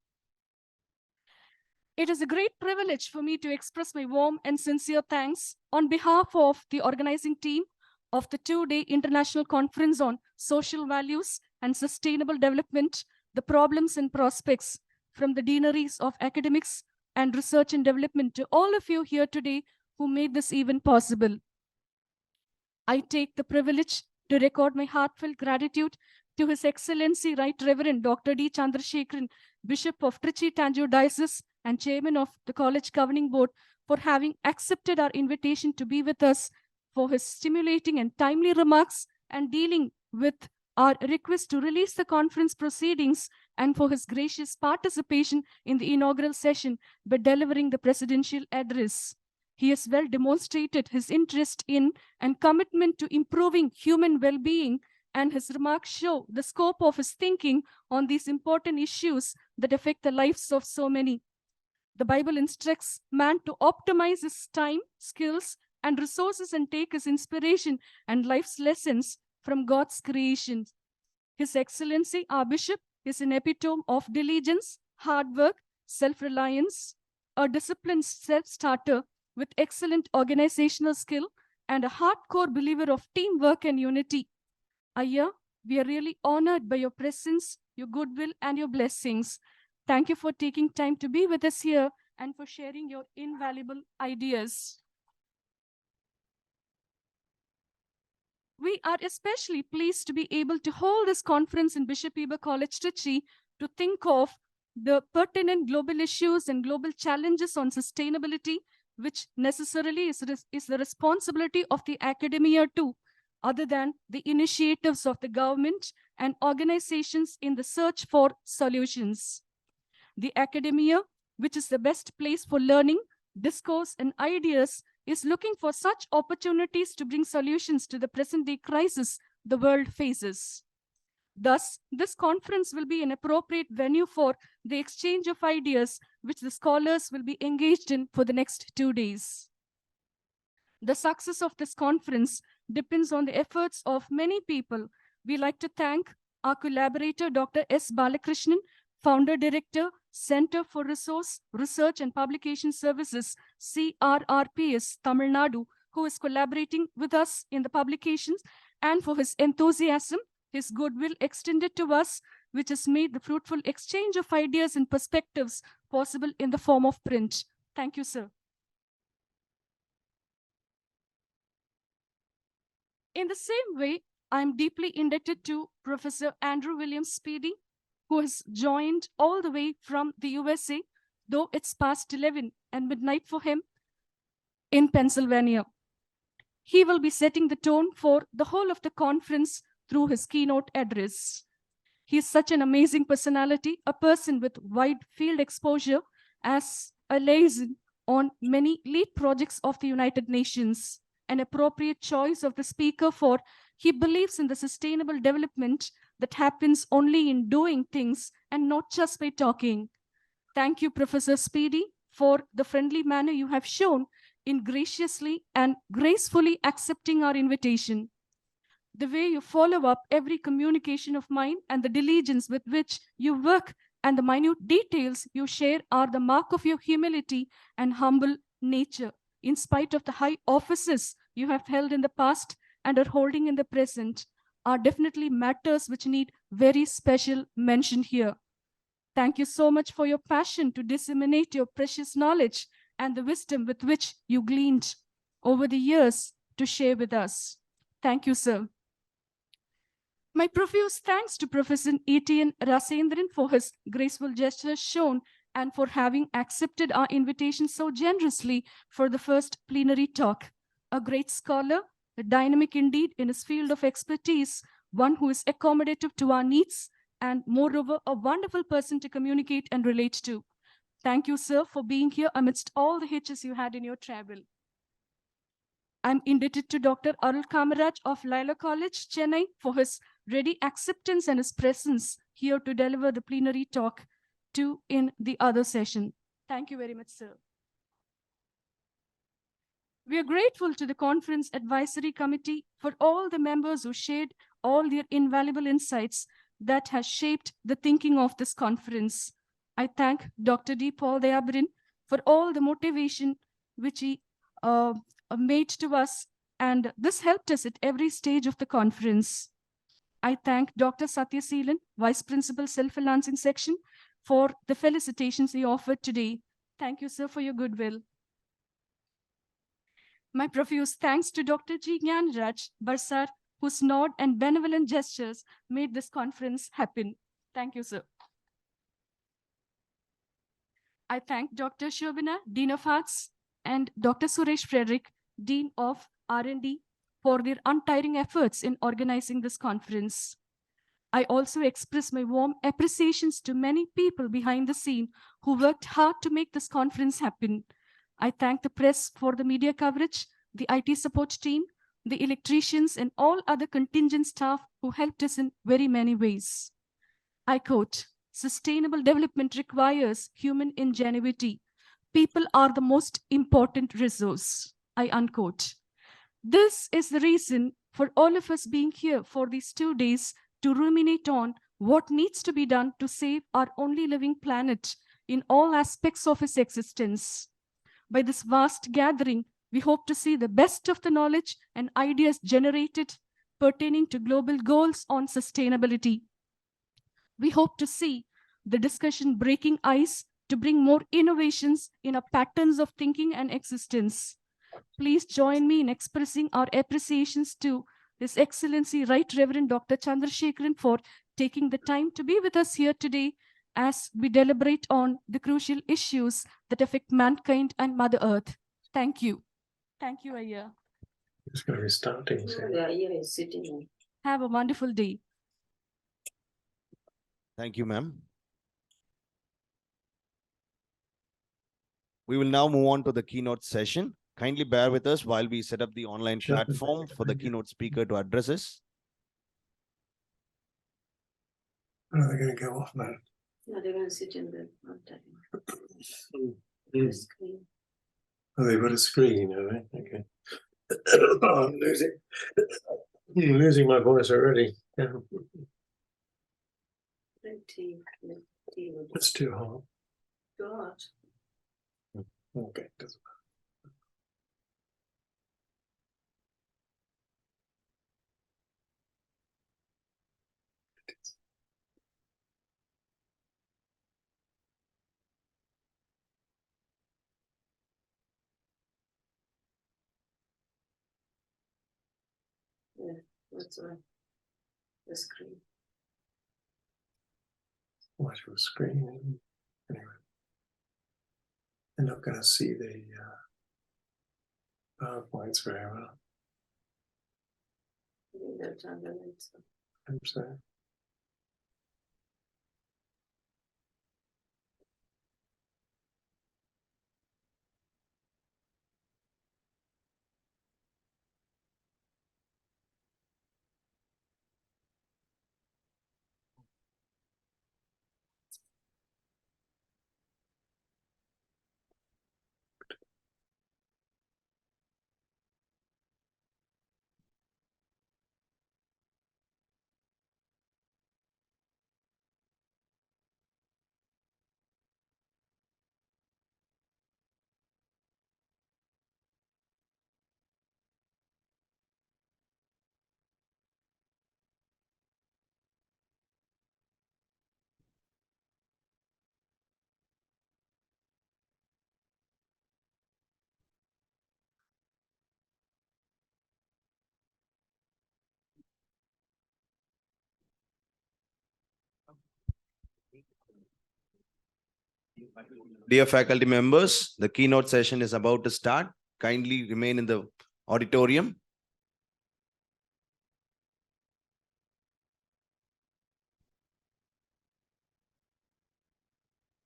It is a great privilege for me to express my warm and sincere thanks on behalf of the organizing team of the two-day International Conference on Social Values and Sustainable Development, the Problems and Prospects, from the Deaneries of Academics and Research and Development to all of you here today who made this event possible. I take the privilege to record my heartfelt gratitude to His Excellency Right Reverend Dr. D. Chandrasekharan, Bishop of Trichy Tanjore Diocese and Chairman of the College Governing Board, for having accepted our invitation to be with us, for his stimulating and timely remarks and dealing with our request to release the conference proceedings, and for his gracious participation in the inaugural session by delivering the presidential address. He has well demonstrated his interest in and commitment to improving human well-being, and his remarks show the scope of his thinking on these important issues that affect the lives of so many. The Bible instructs man to optimize his time, skills, and resources and take his inspiration and life's lessons from God's creation. His Excellency, our Bishop, is an epitome of diligence, hard work, self-reliance, a disciplined self-starter with excellent organizational skill, and a hardcore believer of teamwork and unity. Ayya, we are really honored by your presence, your goodwill, and your blessings. Thank you for taking time to be with us here and for sharing your invaluable ideas. We are especially pleased to be able to hold this conference in Bishop Heber College, Trichy, to think of the pertinent global issues and global challenges on sustainability, which necessarily is the responsibility of the academia too, other than the initiatives of the government and organizations in the search for solutions. The academia, which is the best place for learning, discourse, and ideas, is looking for such opportunities to bring solutions to the present-day crisis the world faces. Thus, this conference will be an appropriate venue for the exchange of ideas, which the scholars will be engaged in for the next 2 days. The success of this conference depends on the efforts of many people. We like to thank our collaborator, Dr. S. Balakrishnan, Founder Director, Center for Resource, Research and Publication Services, CRRPS, Tamil Nadu, who is collaborating with us in the publications, and for his enthusiasm, his goodwill extended to us, which has made the fruitful exchange of ideas and perspectives possible in the form of print. Thank you, sir. In the same way, I'm deeply indebted to Professor Andrew Williams Speedy, who has joined all the way from the USA, though it's past 11 and midnight for him, in Pennsylvania. He will be setting the tone for the whole of the conference through his keynote address. He is such an amazing personality, a person with wide field exposure as a liaison on many lead projects of the United Nations. An appropriate choice of the speaker, for he believes in the sustainable development that happens only in doing things and not just by talking. Thank you, Professor Speedy, for the friendly manner you have shown in graciously and gracefully accepting our invitation. The way you follow up every communication of mine and the diligence with which you work and the minute details you share are the mark of your humility and humble nature, in spite of the high offices you have held in the past and are holding in the present, are definitely matters which need very special mention here. Thank you so much for your passion to disseminate your precious knowledge and the wisdom with which you gleaned over the years to share with us. Thank you, sir. My profuse thanks to Professor Etienne Rasendran for his graceful gestures shown and for having accepted our invitation so generously for the first plenary talk. A great scholar, a dynamic indeed in his field of expertise, one who is accommodative to our needs, and moreover, a wonderful person to communicate and relate to. Thank you, sir, for being here amidst all the hitches you had in your travel. I'm indebted to Dr. Arul Kamaraj of Laila College, Chennai, for his ready acceptance and his presence here to deliver the plenary talk to in the other session. Thank you very much, sir. We are grateful to the Conference Advisory Committee for all the members who shared all their invaluable insights that has shaped the thinking of this conference. I thank Dr. D. Paul Dayabrin for all the motivation which he made to us, and this helped us at every stage of the conference. I thank Dr. Satya Seelan, Vice Principal, Self-Financing Section, for the felicitations he offered today. Thank you, sir, for your goodwill. My profuse thanks to Dr. G. Gyanraj Barsar, whose nod and benevolent gestures made this conference happen. Thank you, sir. I thank Dr. Shobana, Dean of Arts, and Dr. Suresh Frederick, Dean of R&D, for their untiring efforts in organizing this conference. I also express my warm appreciations to many people behind the scene who worked hard to make this conference happen. I thank the press for the media coverage, the IT support team, the electricians, and all other contingent staff who helped us in very many ways. I quote, "Sustainable development requires human ingenuity. People are the most important resource," I unquote. This is the reason for all of us being here for these 2 days to ruminate on what needs to be done to save our only living planet in all aspects of its existence. By this vast gathering, we hope to see the best of the knowledge and ideas generated pertaining to global goals on sustainability. We hope to see the discussion breaking ice to bring more innovations in our patterns of thinking and existence. Please join me in expressing our appreciations to His Excellency Right Reverend Dr. Chandrasekharan for taking the time to be with us here today as we deliberate on the crucial issues that affect mankind and Mother Earth. Thank you. Thank you, Ayya. It's going to be starting soon. Have a wonderful day. Thank you, ma'am. We will now move on to the keynote session. Kindly bear with us while we set up the online Sure. platform for the keynote speaker to address us. When are they going to go off now? No, they're going to sit in the Mm. screen. Oh, they've got a screen, have they? Okay. Oh, I'm losing my voice already. Yeah. It's too hot. God. Okay. Doesn't Yeah, that's right. The screen. watch your screen. Anyway, they're not going to see the PowerPoints very well. I think they've done the next one. I'm sorry. Dear faculty members, the keynote session is about to start. Kindly remain in the auditorium.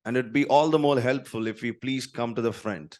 And it'd be all the more helpful if you please come to the front.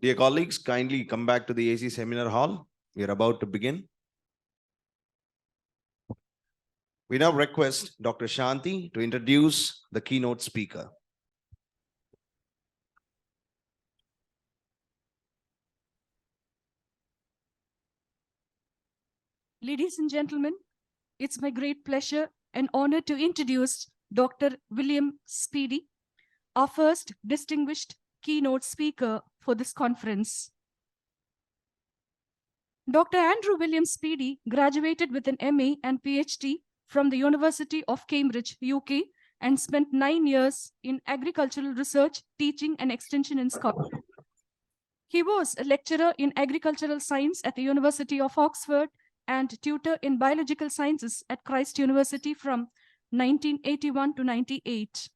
Dear colleagues, kindly come back to the AC seminar hall. We are about to begin. We now request Dr. Shanti to introduce the keynote speaker. Ladies and gentlemen, it's my great pleasure and honor to introduce Dr. William Speedy, our first distinguished keynote speaker for this conference. Dr. Andrew William Speedy graduated with an MA and PhD from the University of Cambridge, UK, and spent 9 years in agricultural research, teaching, and extension in Scotland. He was a lecturer in agricultural science at the University of Oxford and tutor in biological sciences at Christ University from 1981 to 98.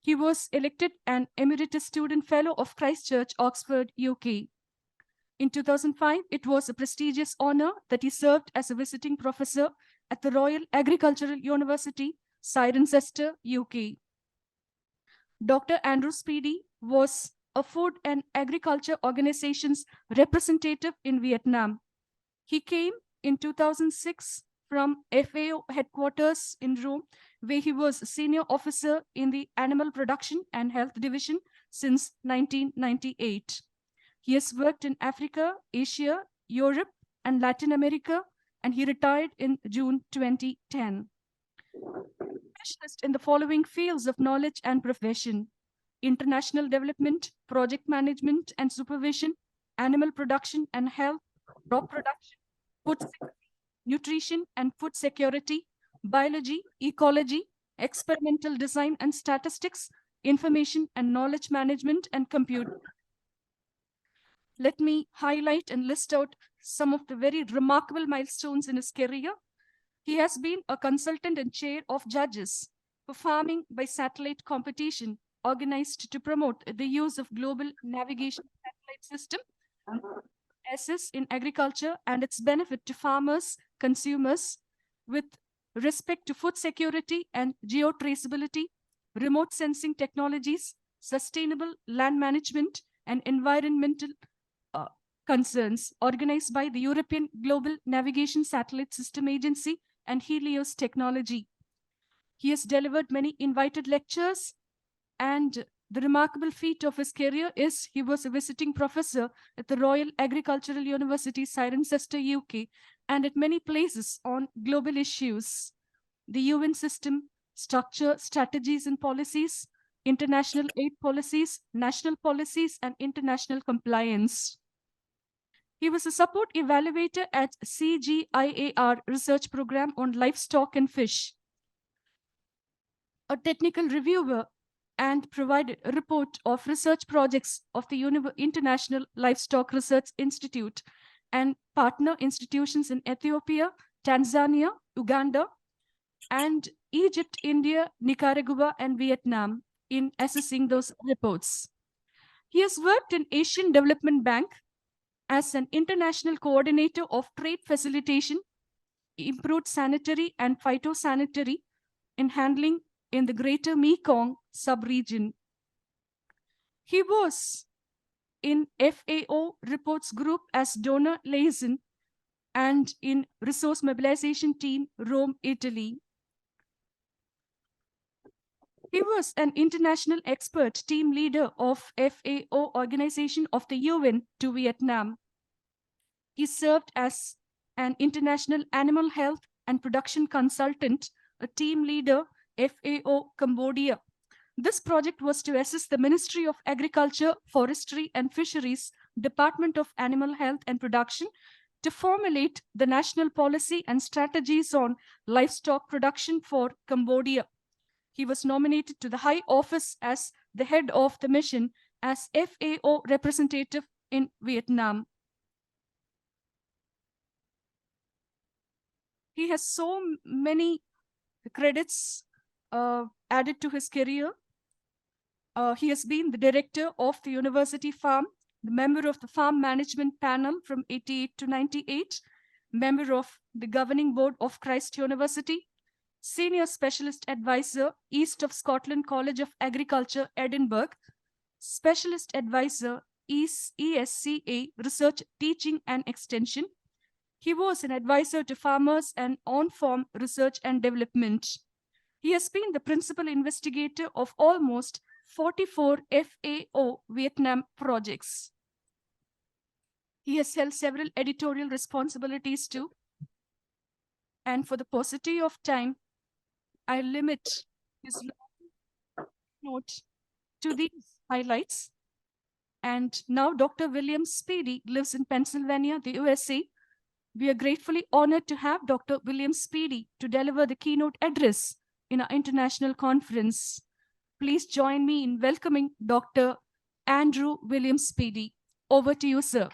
He was elected an Emeritus Student Fellow of Christ Church, Oxford, UK. In 2005, it was a prestigious honor that he served as a visiting professor at the Royal Agricultural University, Cirencester, UK. Dr. Andrew Speedy was a food and agriculture organization's representative in Vietnam. He came in 2006 from FAO headquarters in Rome, where he was a senior officer in the Animal Production and Health Division since 1998. He has worked in Africa, Asia, Europe, and Latin America, and he retired in June 2010. Specialist in the following fields of knowledge and profession: international development, project management and supervision, animal production and health, crop production, food security, nutrition and food security, biology, ecology, experimental design and statistics, information and knowledge management, and computing. Let me highlight and list out some of the very remarkable milestones in his career. He has been a consultant and chair of judges for farming by satellite competition organized to promote the use of global navigation satellite system assess in agriculture and its benefit to farmers, consumers, with respect to food security and geotraceability, remote sensing technologies, sustainable land management, and environmental concerns, organized by the European Global Navigation Satellite System Agency and Helios Technology. He has delivered many invited lectures, and the remarkable feat of his career is he was a visiting professor at the Royal Agricultural University, Cirencester, UK, and at many places on global issues, the UN system, structure, strategies and policies, international aid policies, national policies, and international compliance. He was a support evaluator at CGIAR research program on livestock and fish, a technical reviewer, and provided a report of research projects of the International Livestock Research Institute and partner institutions in Ethiopia, Tanzania, Uganda, and Egypt, India, Nicaragua, and Vietnam in assessing those reports. He has worked in Asian Development Bank as an international coordinator of trade facilitation, improved sanitary and phytosanitary in handling in the Greater Mekong sub-region. He was in FAO reports group as donor liaison and in resource mobilization team, Rome, Italy. He was an international expert team leader of FAO organization of the UN to Vietnam. He served as an international animal health and production consultant, a team leader, FAO Cambodia. This project was to assist the Ministry of Agriculture, Forestry and Fisheries, Department of Animal Health and Production to formulate the national policy and strategies on livestock production for Cambodia. He was nominated to the high office as the head of the mission as FAO representative in Vietnam. He has so many credits added to his career. He has been the director of the university farm, the member of the farm management panel from 88 to 98, member of the governing board of Christ University, senior specialist advisor, East of Scotland College of Agriculture, Edinburgh, specialist advisor, ESCA, Research, Teaching and Extension. He was an advisor to farmers and on-farm research and development. He has been the principal investigator of almost 44 FAO Vietnam projects. He has held several editorial responsibilities too. And for the paucity of time, I limit his note to these highlights. And now Dr. William Speedy lives in Pennsylvania, the USA. We are gratefully honored to have Dr. William Speedy to deliver the keynote address in our international conference. Please join me in welcoming Dr. Andrew William Speedy. Over to you, sir.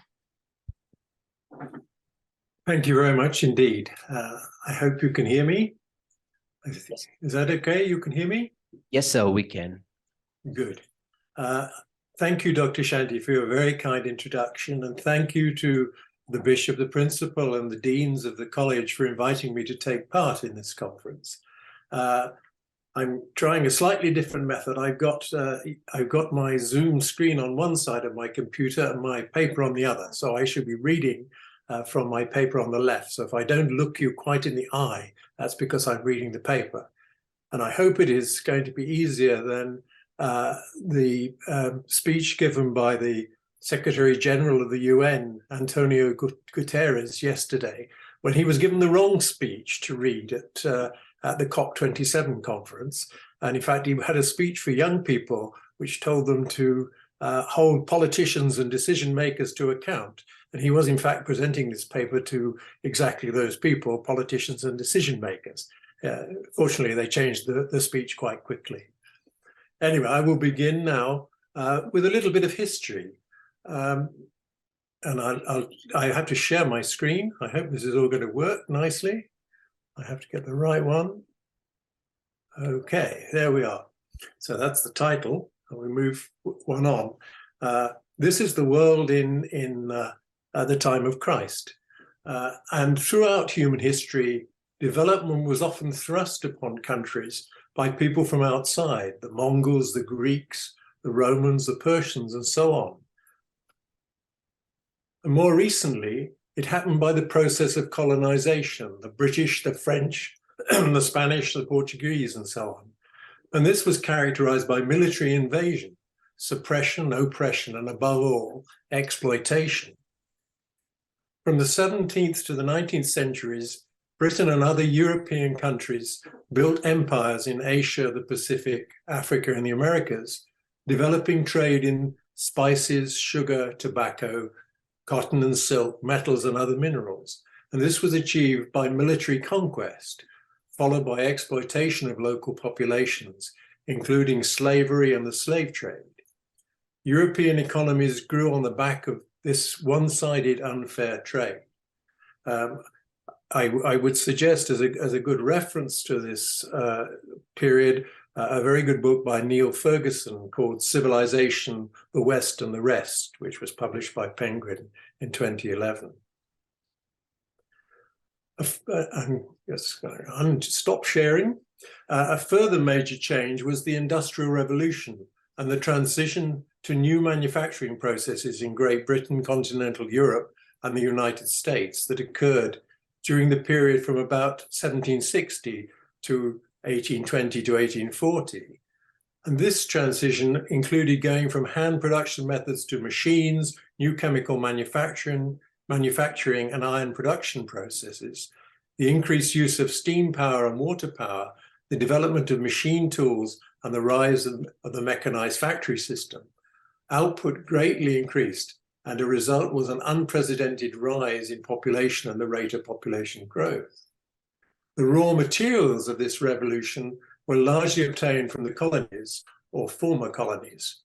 Thank you very much indeed. I hope you can hear me. Is that okay? You can hear me? Yes, sir, we can. Good. Thank you, Dr. Shanti, for your very kind introduction, and thank you to the Bishop, the Principal, and the Deans of the College for inviting me to take part in this conference. I'm trying a slightly different method. I've got my Zoom screen on one side of my computer and my paper on the other, so I should be reading from my paper on the left. So if I don't look you quite in the eye, that's because I'm reading the paper. And I hope it is going to be easier than the speech given by the Secretary General of the UN, Antonio Guterres, yesterday, when he was given the wrong speech to read at the COP27 conference. And in fact, he had a speech for young people which told them to hold politicians and decision makers to account. And he was in fact presenting this paper to exactly those people, politicians and decision makers. Fortunately, they changed the speech quite quickly. Anyway, I will begin now with a little bit of history. And I have to share my screen. I hope this is all going to work nicely. I have to get the right one. Okay, there we are. So that's the title. We move one on. This is the world in the time of Christ. And throughout human history, development was often thrust upon countries by people from outside, the Mongols, the Greeks, the Romans, the Persians, and so on. And more recently, it happened by the process of colonization, the British, the French, the Spanish, the Portuguese, and so on. And this was characterized by military invasion, suppression, oppression, and above all, exploitation. From the 17th to the 19th centuries, Britain and other European countries built empires in Asia, the Pacific, Africa, and the Americas, developing trade in spices, sugar, tobacco, cotton and silk, metals, and other minerals. And this was achieved by military conquest, followed by exploitation of local populations, including slavery and the slave trade. European economies grew on the back of this one-sided unfair trade. I would suggest as a good reference to this period, a very good book by Neil Ferguson called Civilization, the West and the Rest, which was published by Penguin in 2011. Stop sharing. A further major change was the Industrial Revolution and the transition to new manufacturing processes in Great Britain, continental Europe, and the United States that occurred during the period from about 1760 to 1820 to 1840. And this transition included going from hand production methods to machines, new chemical manufacturing, and iron production processes, the increased use of steam power and water power, the development of machine tools, and the rise of the mechanized factory system. Output greatly increased, and a result was an unprecedented rise in population and the rate of population growth. The raw materials of this revolution were largely obtained from the colonies or former colonies,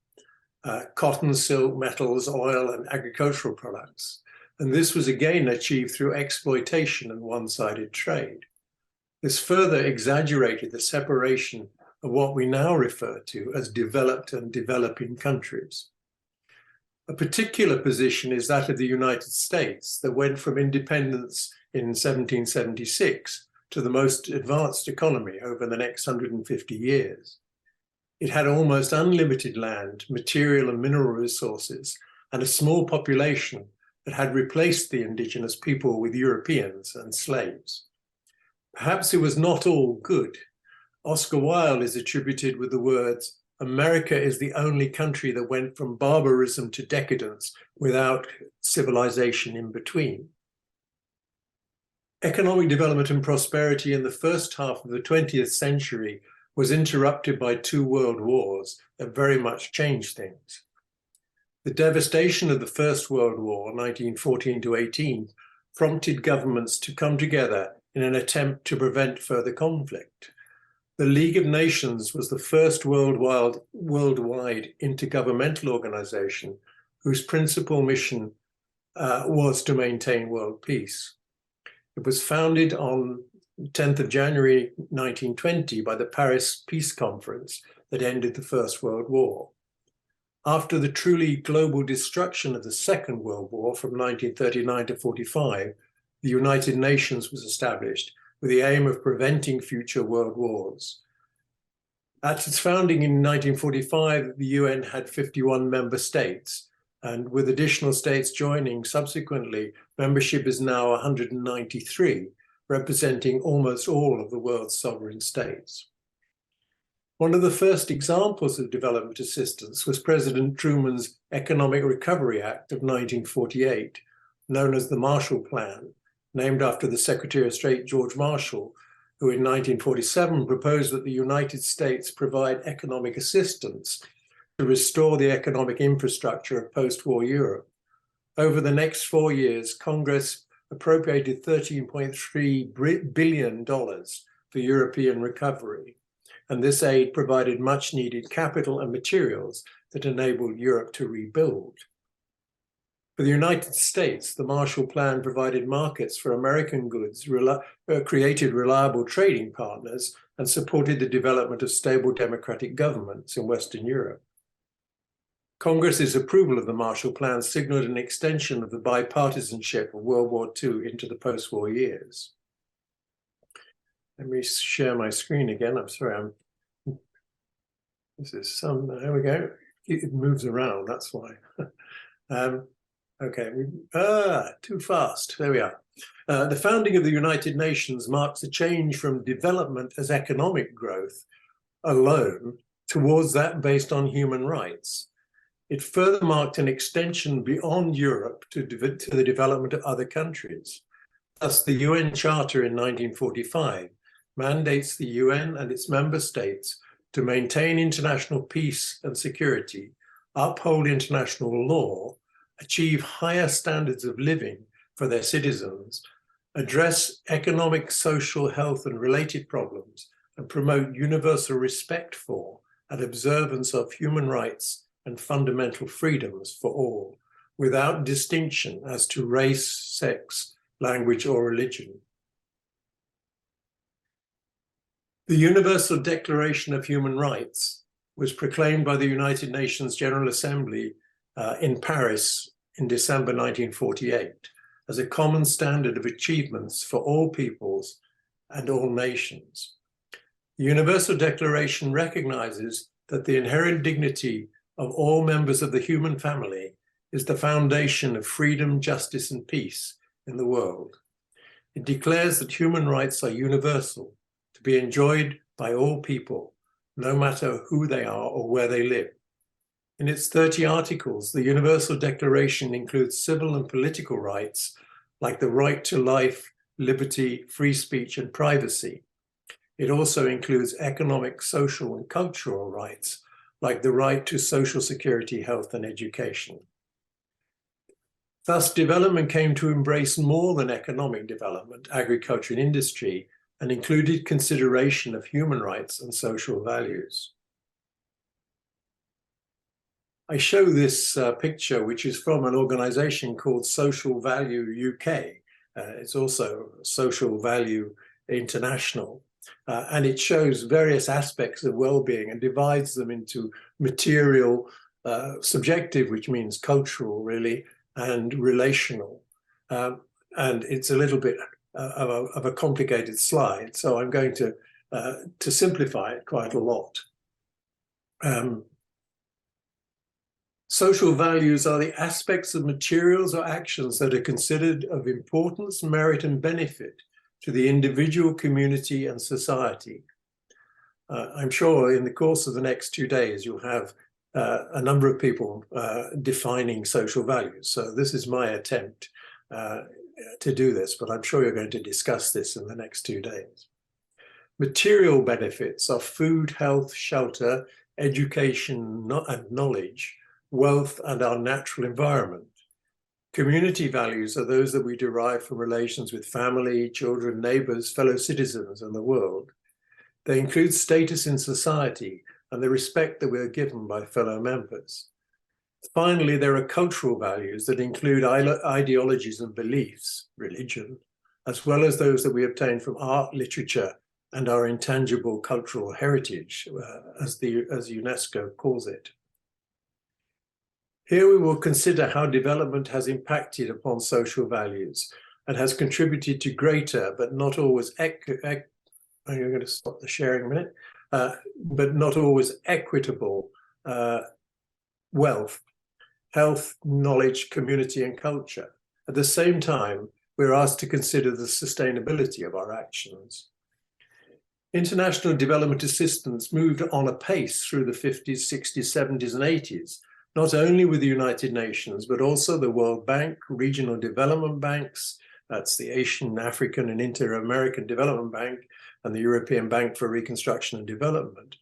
cotton, silk, metals, oil, and agricultural products. And this was again achieved through exploitation and one-sided trade. This further exaggerated the separation of what we now refer to as developed and developing countries. A particular position is that of the United States that went from independence in 1776 to the most advanced economy over the next 150 years. It had almost unlimited land, material and mineral resources, and a small population that had replaced the indigenous people with Europeans and slaves. Perhaps it was not all good. Oscar Wilde is attributed with the words, "America is the only country that went from barbarism to decadence without civilization in between." Economic development and prosperity in the first half of the 20th century was interrupted by two world wars that very much changed things. The devastation of the First World War, 1914 to 18, prompted governments to come together in an attempt to prevent further conflict. The League of Nations was the first worldwide intergovernmental organization whose principal mission was to maintain world peace. It was founded on 10th of January 1920 by the Paris Peace Conference that ended the First World War. After the truly global destruction of the Second World War from 1939 to 45, the United Nations was established with the aim of preventing future world wars. At its founding in 1945, the UN had 51 member states, and with additional states joining subsequently, membership is now 193, representing almost all of the world's sovereign states. One of the first examples of development assistance was President Truman's Economic Recovery Act of 1948, known as the Marshall Plan, named after the Secretary of State George Marshall, who in 1947 proposed that the United States provide economic assistance to restore the economic infrastructure of post-war Europe. Over the next 4 years, Congress appropriated $13.3 billion for European recovery, and this aid provided much-needed capital and materials that enabled Europe to rebuild. For the United States, the Marshall Plan provided markets for American goods, created reliable trading partners, and supported the development of stable democratic governments in Western Europe. Congress's approval of the Marshall Plan signaled an extension of the bipartisanship of World War II into the post-war years. Let me share my screen again. I'm sorry, this is there we go. It moves around, that's why. Okay, too fast. There we are. The founding of the United Nations marks a change from development as economic growth alone towards that based on human rights. It further marked an extension beyond Europe to the development of other countries. Thus, the UN Charter in 1945 mandates the UN and its member states to maintain international peace and security, uphold international law, achieve higher standards of living for their citizens, address economic, social, health, and related problems, and promote universal respect for and observance of human rights and fundamental freedoms for all, without distinction as to race, sex, language, or religion. The Universal Declaration of Human Rights was proclaimed by the United Nations General Assembly in Paris in December 1948 as a common standard of achievements for all peoples and all nations. The Universal Declaration recognizes that the inherent dignity of all members of the human family is the foundation of freedom, justice, and peace in the world. It declares that human rights are universal, to be enjoyed by all people, no matter who they are or where they live. In its 30 articles, the Universal Declaration includes civil and political rights like the right to life, liberty, free speech, and privacy. It also includes economic, social, and cultural rights like the right to social security, health, and education. Thus, development came to embrace more than economic development, agriculture, and industry, and included consideration of human rights and social values. I show this picture, which is from an organization called Social Value UK. It's also Social Value International. And it shows various aspects of well-being and divides them into material, subjective, which means cultural, really, and relational. And it's a little bit of a complicated slide, so I'm going to simplify it quite a lot. Social values are the aspects of materials or actions that are considered of importance, merit, and benefit to the individual, community, and society. I'm sure in the course of the next 2 days, you'll have a number of people defining social values. So this is my attempt to do this, but I'm sure you're going to discuss this in the next 2 days. Material benefits are food, health, shelter, education, and knowledge, wealth, and our natural environment. Community values are those that we derive from relations with family, children, neighbors, fellow citizens, and the world. They include status in society and the respect that we are given by fellow members. Finally, there are cultural values that include ideologies and beliefs, religion, as well as those that we obtain from art, literature, and our intangible cultural heritage, as UNESCO calls it. Here we will consider how development has impacted upon social values and has contributed to greater, but not always, I'm going to stop the sharing a minute, but not always equitable wealth, health, knowledge, community, and culture. At the same time, we're asked to consider the sustainability of our actions. International development assistance moved on a pace through the 50s, 60s, 70s, and 80s, not only with the United Nations, but also the World Bank, regional development banks, that's the Asian, African, and Inter-American Development Bank, and the European Bank for Reconstruction and Development,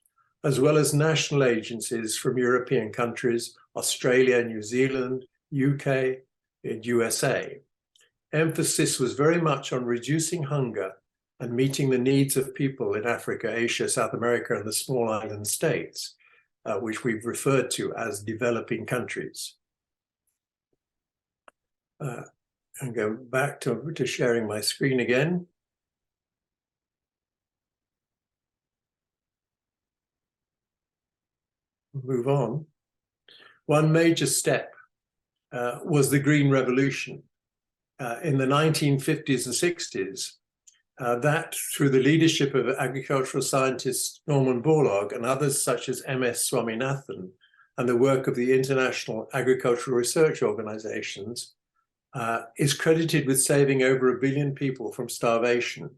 as well as national agencies from European countries, Australia, New Zealand, UK, and USA. Emphasis was very much on reducing hunger and meeting the needs of people in Africa, Asia, South America, and the small island states, which we've referred to as developing countries. And go back to sharing my screen again. Move on. One major step was the Green Revolution. In the 1950s and 60s, that through the leadership of agricultural scientist Norman Borlaug and others such as M.S. Swaminathan and the work of the international agricultural research organizations, is credited with saving over 1 billion people from starvation.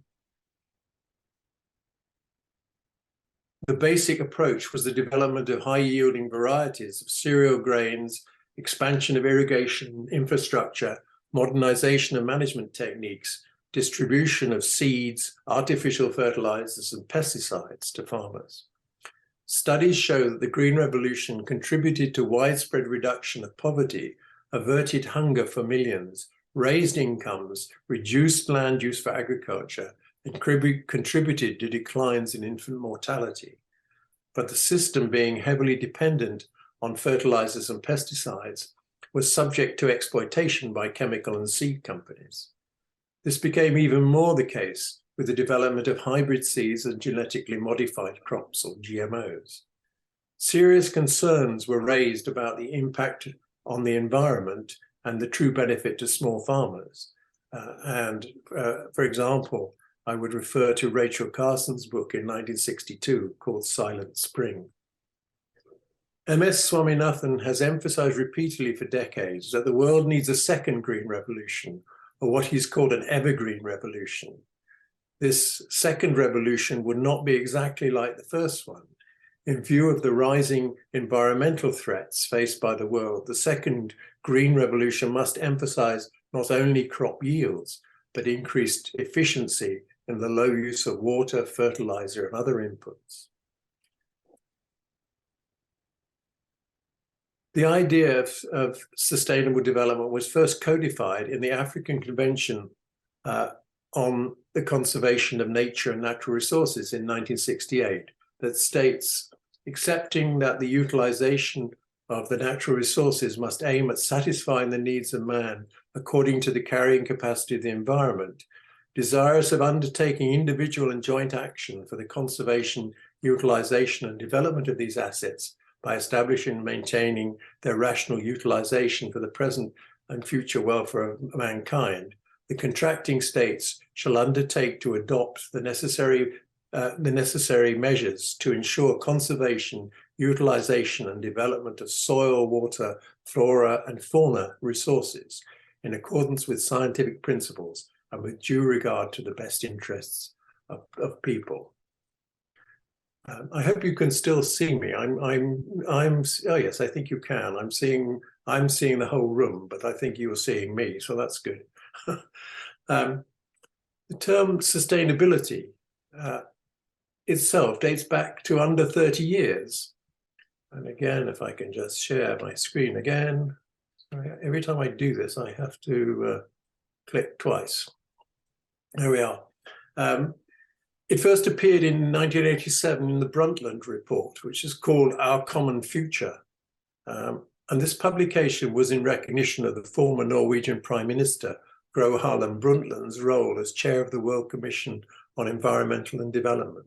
The basic approach was the development of high-yielding varieties of cereal grains, expansion of irrigation infrastructure, modernization of management techniques, distribution of seeds, artificial fertilizers, and pesticides to farmers. Studies show that the Green Revolution contributed to widespread reduction of poverty, averted hunger for millions, raised incomes, reduced land use for agriculture, and contributed to declines in infant mortality. But the system, being heavily dependent on fertilizers and pesticides, was subject to exploitation by chemical and seed companies. This became even more the case with the development of hybrid seeds and genetically modified crops, or GMOs. Serious concerns were raised about the impact on the environment and the true benefit to small farmers. For example, I would refer to Rachel Carson's book in 1962 called Silent Spring. M.S. Swaminathan has emphasized repeatedly for decades that the world needs a second green revolution, or what he's called an evergreen revolution. This second revolution would not be exactly like the first one. In view of the rising environmental threats faced by the world, the second green revolution must emphasize not only crop yields, but increased efficiency in the low use of water, fertilizer, and other inputs. The idea of sustainable development was first codified in the African Convention on the Conservation of Nature and Natural Resources in 1968, that states, accepting that the utilization of the natural resources must aim at satisfying the needs of man according to the carrying capacity of the environment, desirous of undertaking individual and joint action for the conservation, utilization, and development of these assets by establishing and maintaining their rational utilization for the present and future welfare of mankind, the contracting states shall undertake to adopt the necessary measures to ensure conservation, utilization, and development of soil, water, flora, and fauna resources in accordance with scientific principles and with due regard to the best interests of people. I hope you can still see me. Oh yes, I think you can. I'm seeing the whole room, but I think you're seeing me, so that's good. The term sustainability itself dates back to under 30 years. And again, if I can just share my screen again. Every time I do this, I have to click twice. There we are. It first appeared in 1987 in the Brundtland Report, which is called Our Common Future. And this publication was in recognition of the former Norwegian Prime Minister, Gro Harlem Brundtland's role as chair of the World Commission on Environmental and Development.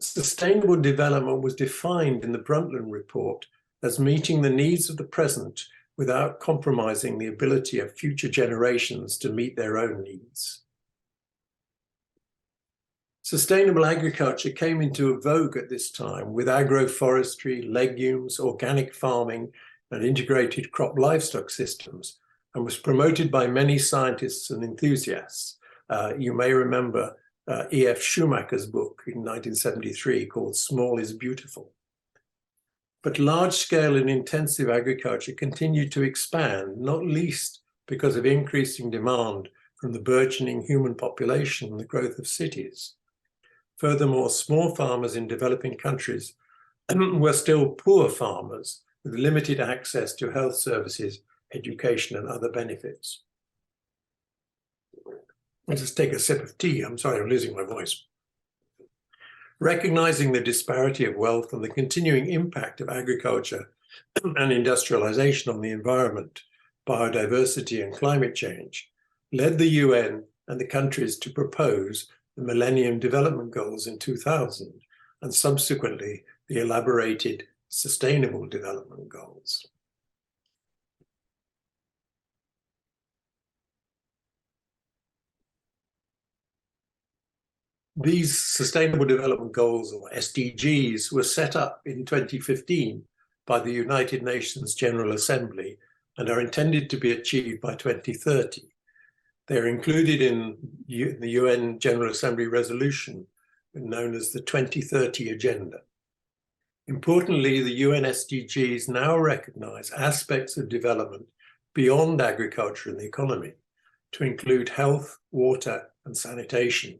Sustainable development was defined in the Brundtland Report as meeting the needs of the present without compromising the ability of future generations to meet their own needs. Sustainable agriculture came into vogue at this time with agroforestry, legumes, organic farming, and integrated crop livestock systems, and was promoted by many scientists and enthusiasts. You may remember E.F. Schumacher's book in 1973 called Small is Beautiful. But large-scale and intensive agriculture continued to expand, not least because of increasing demand from the burgeoning human population and the growth of cities. Furthermore, small farmers in developing countries were still poor farmers with limited access to health services, education, and other benefits. I'll just take a sip of tea. I'm sorry, I'm losing my voice. Recognizing the disparity of wealth and the continuing impact of agriculture and industrialization on the environment, biodiversity, and climate change led the UN and the countries to propose the Millennium Development Goals in 2000, and subsequently the elaborated Sustainable Development Goals. These Sustainable Development Goals, or SDGs, were set up in 2015 by the United Nations General Assembly and are intended to be achieved by 2030. They're included in the UN General Assembly resolution known as the 2030 Agenda. Importantly, the UN SDGs now recognize aspects of development beyond agriculture and the economy to include health, water and sanitation,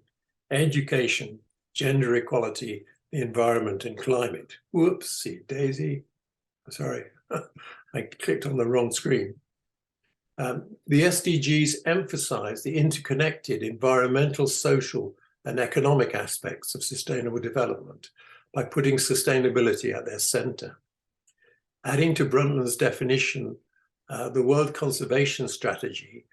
education, gender equality, the environment and climate. Whoopsie daisy. Sorry, I clicked on the wrong screen. The SDGs emphasize the interconnected environmental, social and economic aspects of sustainable development by putting sustainability at their center. Adding to Brundtland's definition, the World Conservation Strategy,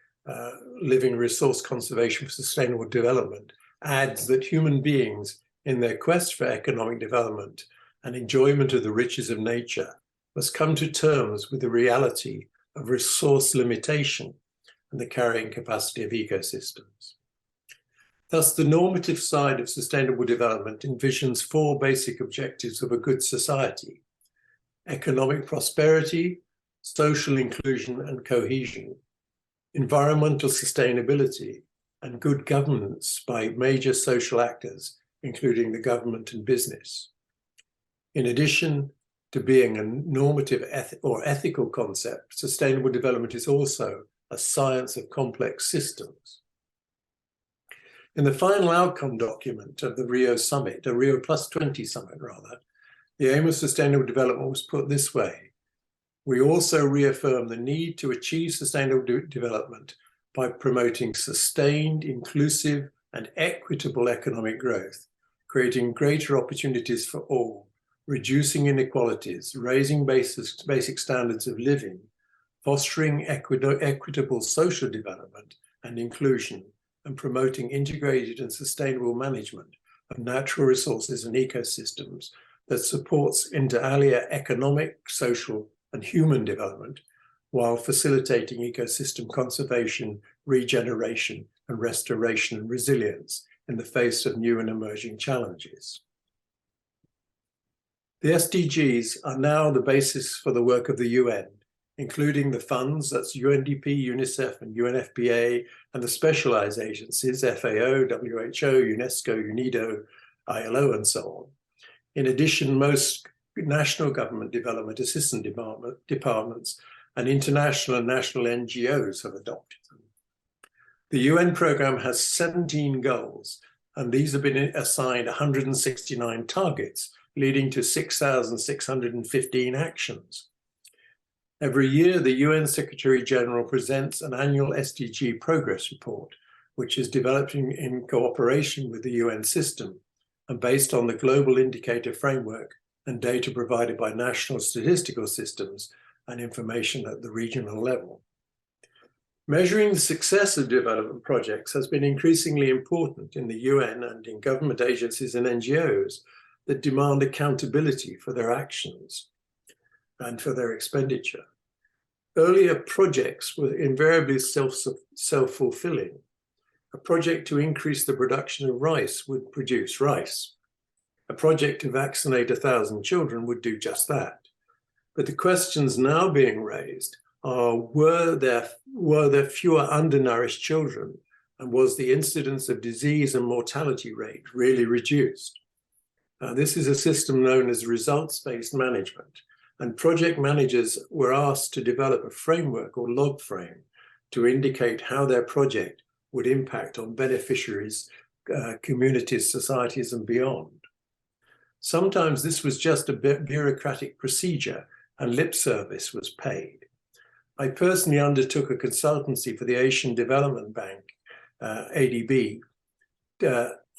Living Resource Conservation for Sustainable Development, adds that human beings, in their quest for economic development and enjoyment of the riches of nature, must come to terms with the reality of resource limitation and the carrying capacity of ecosystems. Thus, the normative side of sustainable development envisions four basic objectives of a good society: economic prosperity, social inclusion and cohesion, environmental sustainability, and good governance by major social actors, including the government and business. In addition to being a normative or ethical concept, sustainable development is also a science of complex systems. In the final outcome document of the Rio Summit, a Rio +20 summit rather, the aim of sustainable development was put this way: we also reaffirm the need to achieve sustainable development by promoting sustained, inclusive, and equitable economic growth, creating greater opportunities for all, reducing inequalities, raising basic standards of living, fostering equitable social development and inclusion, and promoting integrated and sustainable management of natural resources and ecosystems that supports inter alia economic, social, and human development, while facilitating ecosystem conservation, regeneration, and restoration and resilience in the face of new and emerging challenges. The SDGs are now the basis for the work of the UN, including the funds, that's UNDP, UNICEF, and UNFPA, and the specialized agencies, FAO, WHO, UNESCO, UNIDO, ILO, and so on. In addition, most national government development assistance departments and international and national NGOs have adopted them. The UN program has 17 goals, and these have been assigned 169 targets, leading to 6,615 actions. Every year, the UN Secretary General presents an annual SDG progress report, which is developed in cooperation with the UN system and based on the global indicator framework and data provided by national statistical systems and information at the regional level. Measuring the success of development projects has been increasingly important in the UN and in government agencies and NGOs that demand accountability for their actions and for their expenditure. Earlier projects were invariably self-fulfilling. A project to increase the production of rice would produce rice. A project to vaccinate 1,000 children would do just that. But the questions now being raised are, were there fewer undernourished children, and was the incidence of disease and mortality rate really reduced? This is a system known as results-based management, and project managers were asked to develop a framework or log frame to indicate how their project would impact on beneficiaries, communities, societies, and beyond. Sometimes this was just a bureaucratic procedure and lip service was paid. I personally undertook a consultancy for the Asian Development Bank, ADB,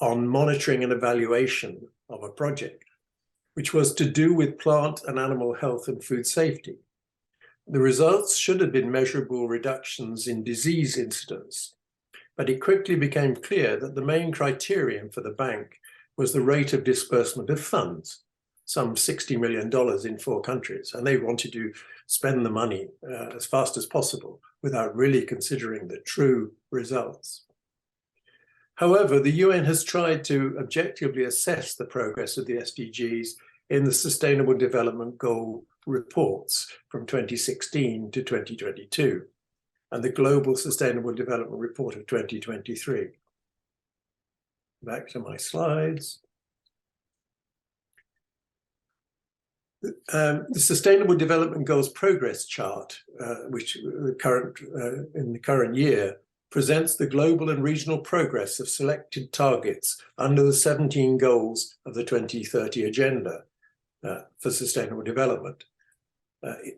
on monitoring and evaluation of a project, which was to do with plant and animal health and food safety. The results should have been measurable reductions in disease incidence, but it quickly became clear that the main criterion for the bank was the rate of disbursement of funds, some $60 million in 4 countries, and they wanted to spend the money as fast as possible without really considering the true results. However, the UN has tried to objectively assess the progress of the SDGs in the Sustainable Development Goal reports from 2016 to 2022 and the Global Sustainable Development Report of 2023. Back to my slides. The Sustainable Development Goals progress chart, which in the current year, presents the global and regional progress of selected targets under the 17 goals of the 2030 Agenda for Sustainable Development.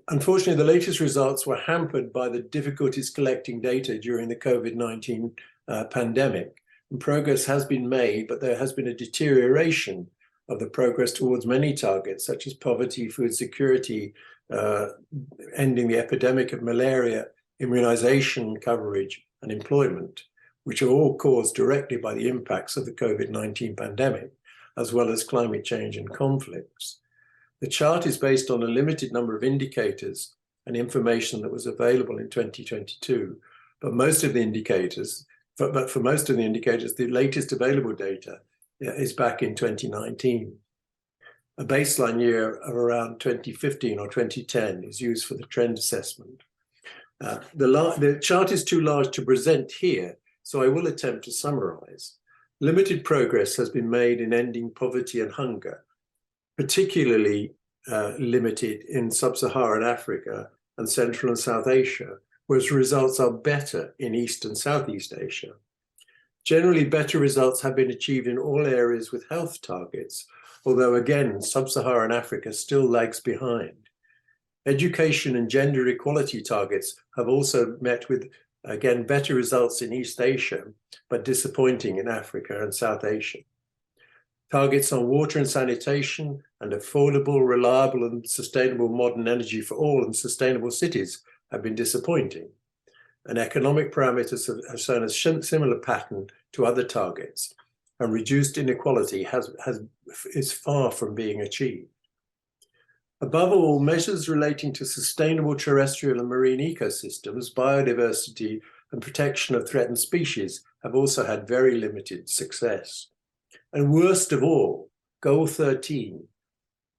Unfortunately, the latest results were hampered by the difficulties collecting data during the COVID-19 pandemic. And progress has been made, but there has been a deterioration of the progress towards many targets, such as poverty, food security, ending the epidemic of malaria, immunization coverage, and employment, which are all caused directly by the impacts of the COVID-19 pandemic, as well as climate change and conflicts. The chart is based on a limited number of indicators and information that was available in 2022, but most of the indicators, for most of the indicators, the latest available data is back in 2019. A baseline year of around 2015 or 2010 is used for the trend assessment. The chart is too large to present here, so I will attempt to summarize. Limited progress has been made in ending poverty and hunger, particularly limited in sub-Saharan Africa and Central and South Asia, whereas results are better in East and Southeast Asia. Generally, better results have been achieved in all areas with health targets, although again, sub-Saharan Africa still lags behind. Education and gender equality targets have also met with, again, better results in East Asia, but disappointing in Africa and South Asia. Targets on water and sanitation and affordable, reliable and sustainable modern energy for all and sustainable cities have been disappointing. And economic parameters have shown a similar pattern to other targets, and reduced inequality is far from being achieved. Above all, measures relating to sustainable terrestrial and marine ecosystems, biodiversity, and protection of threatened species have also had very limited success. And worst of all, Goal 13,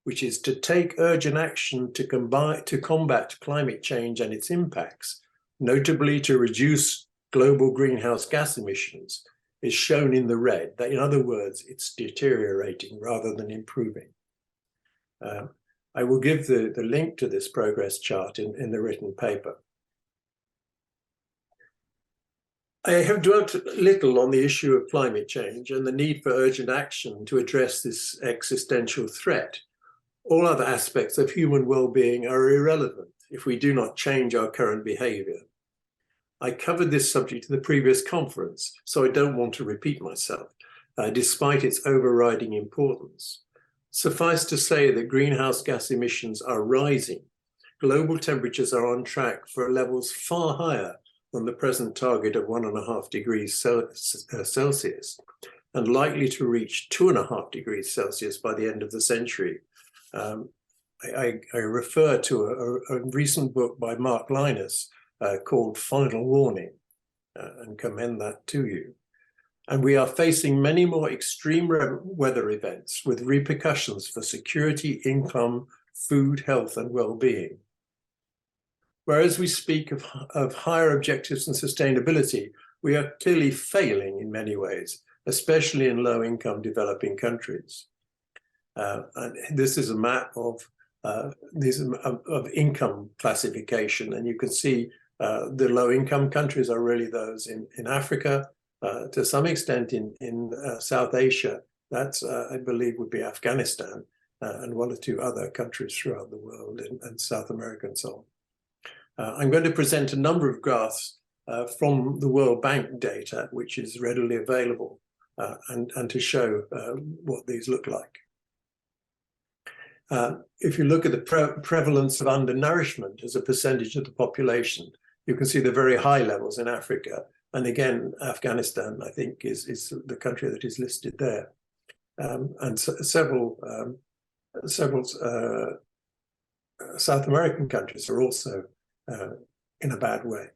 which is to take urgent action to combat climate change and its impacts, notably to reduce global greenhouse gas emissions, is shown in the red. That, in other words, it's deteriorating rather than improving. I will give the link to this progress chart in the written paper. I have dwelt little on the issue of climate change and the need for urgent action to address this existential threat. All other aspects of human well-being are irrelevant if we do not change our current behavior. I covered this subject in the previous conference, so I don't want to repeat myself, despite its overriding importance. Suffice to say that greenhouse gas emissions are rising. Global temperatures are on track for levels far higher than the present target of 1.5 degrees Celsius, and likely to reach 2.5 degrees Celsius by the end of the century. I refer to a recent book by Mark Linus called Final Warning, and commend that to you. And we are facing many more extreme weather events with repercussions for security, income, food, health, and well-being. Whereas we speak of higher objectives and sustainability, we are clearly failing in many ways, especially in low-income developing countries. And this is a map of income classification, and you can see the low-income countries are really those in Africa, to some extent in South Asia. That's, I believe, would be Afghanistan, and 1 or 2 other countries throughout the world, and South America and so on. I'm going to present a number of graphs from the World Bank data, which is readily available, and to show what these look like. If you look at the prevalence of undernourishment as a percentage of the population, you can see the very high levels in Africa. And again, Afghanistan, I think, is the country that is listed there. And several several South American countries are also in a bad way.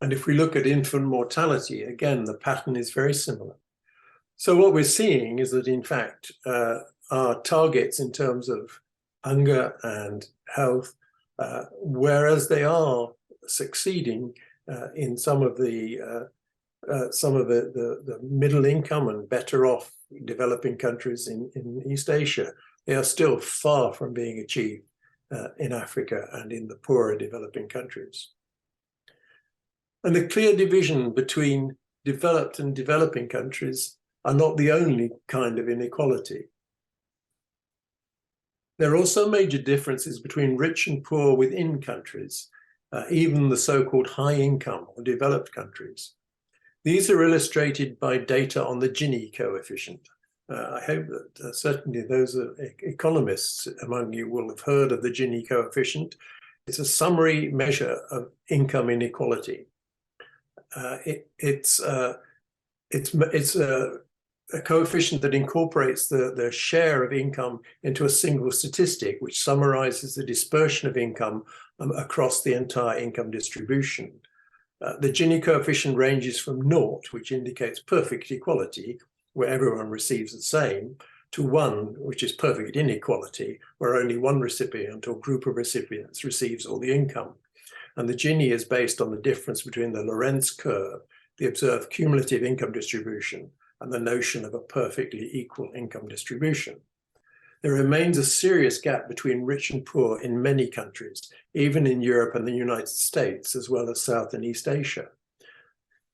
And if we look at infant mortality, again, the pattern is very similar. So what we're seeing is that, in fact, our targets in terms of hunger and health, whereas they are succeeding in some of the middle income and better off developing countries in East Asia, they are still far from being achieved in Africa and in the poorer developing countries. And the clear division between developed and developing countries are not the only kind of inequality. There are also major differences between rich and poor within countries, even the so-called high income or developed countries. These are illustrated by data on the Gini coefficient. I hope that certainly those economists among you will have heard of the Gini coefficient. It's a summary measure of income inequality. It's a coefficient that incorporates the share of income into a single statistic, which summarizes the dispersion of income across the entire income distribution. The Gini coefficient ranges from 0, which indicates perfect equality, where everyone receives the same, to 1, which is perfect inequality, where only one recipient or group of recipients receives all the income. And the Gini is based on the difference between the Lorenz curve, the observed cumulative income distribution, and the notion of a perfectly equal income distribution. There remains a serious gap between rich and poor in many countries, even in Europe and the United States, as well as South and East Asia.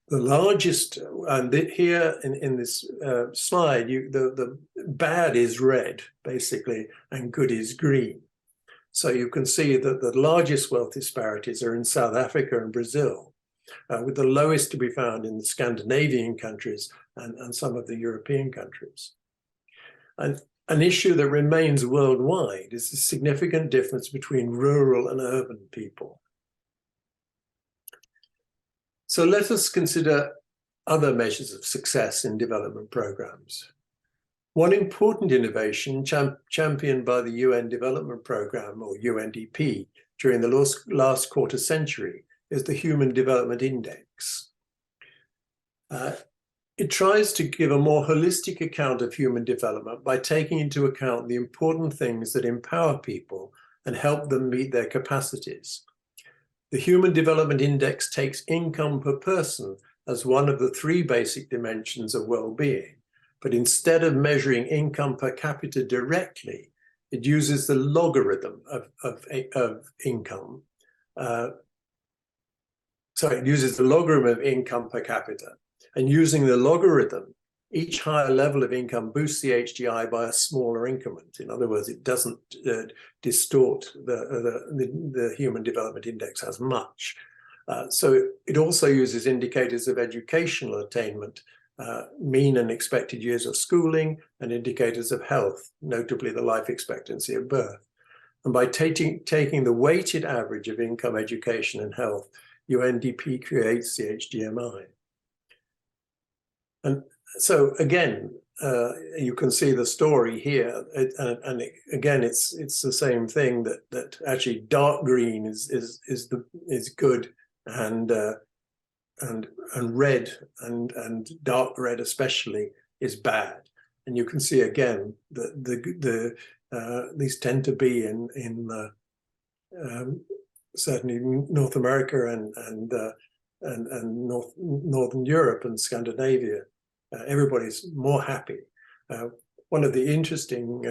The largest, and here in this slide, the bad is red, basically, and good is green. So you can see that the largest wealth disparities are in South Africa and Brazil, with the lowest to be found in the Scandinavian countries and some of the European countries. And an issue that remains worldwide is the significant difference between rural and urban people. So let us consider other measures of success in development programs. One important innovation championed by the UN Development Programme, or UNDP, during the last quarter century is the Human Development Index. It tries to give a more holistic account of human development by taking into account the important things that empower people and help them meet their capacities. The Human Development Index takes income per person as one of the 3 basic dimensions of well-being, but instead of measuring income per capita directly, it uses the logarithm of income. It uses the logarithm of income per capita. And using the logarithm, each higher level of income boosts the HDI by a smaller increment. In other words, it doesn't distort the Human Development Index as much. So it also uses indicators of educational attainment, mean and expected years of schooling, and indicators of health, notably the life expectancy of birth. And by taking the weighted average of income, education, and health, UNDP creates the HDMI. And so again, you can see the story here, again, it's the same thing that actually dark green is good, and red and dark red especially is bad. And you can see again that these tend to be in certainly North America and Northern Europe and Scandinavia. Everybody's more happy. One of the interesting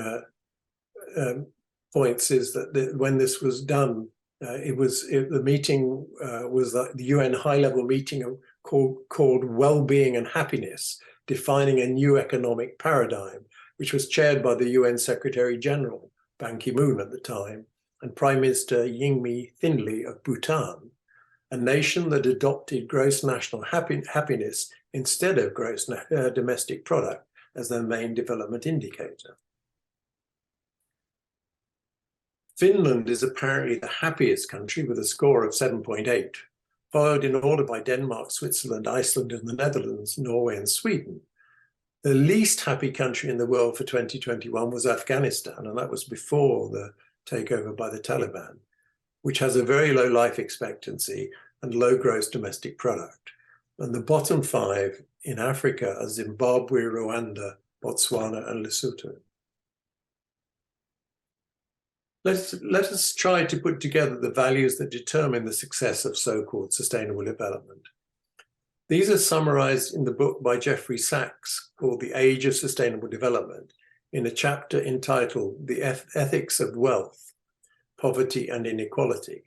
points is that when this was done, the meeting was the UN high-level meeting called Well-Being and Happiness, defining a new economic paradigm, which was chaired by the UN Secretary General, Ban Ki-moon at the time, and Prime Minister Yingmi Thinley of Bhutan, a nation that adopted gross national happiness instead of gross domestic product as their main development indicator. Finland is apparently the happiest country with a score of 7.8, followed in order by Denmark, Switzerland, Iceland, and the Netherlands, Norway, and Sweden. The least happy country in the world for 2021 was Afghanistan, and that was before the takeover by the Taliban, which has a very low life expectancy and low gross domestic product. And the bottom 5 in Africa are Zimbabwe, Rwanda, Botswana, and Lesotho. Let us try to put together the values that determine the success of so-called sustainable development. These are summarized in the book by Jeffrey Sachs called The Age of Sustainable Development in a chapter entitled The Ethics of Wealth, Poverty and Inequality.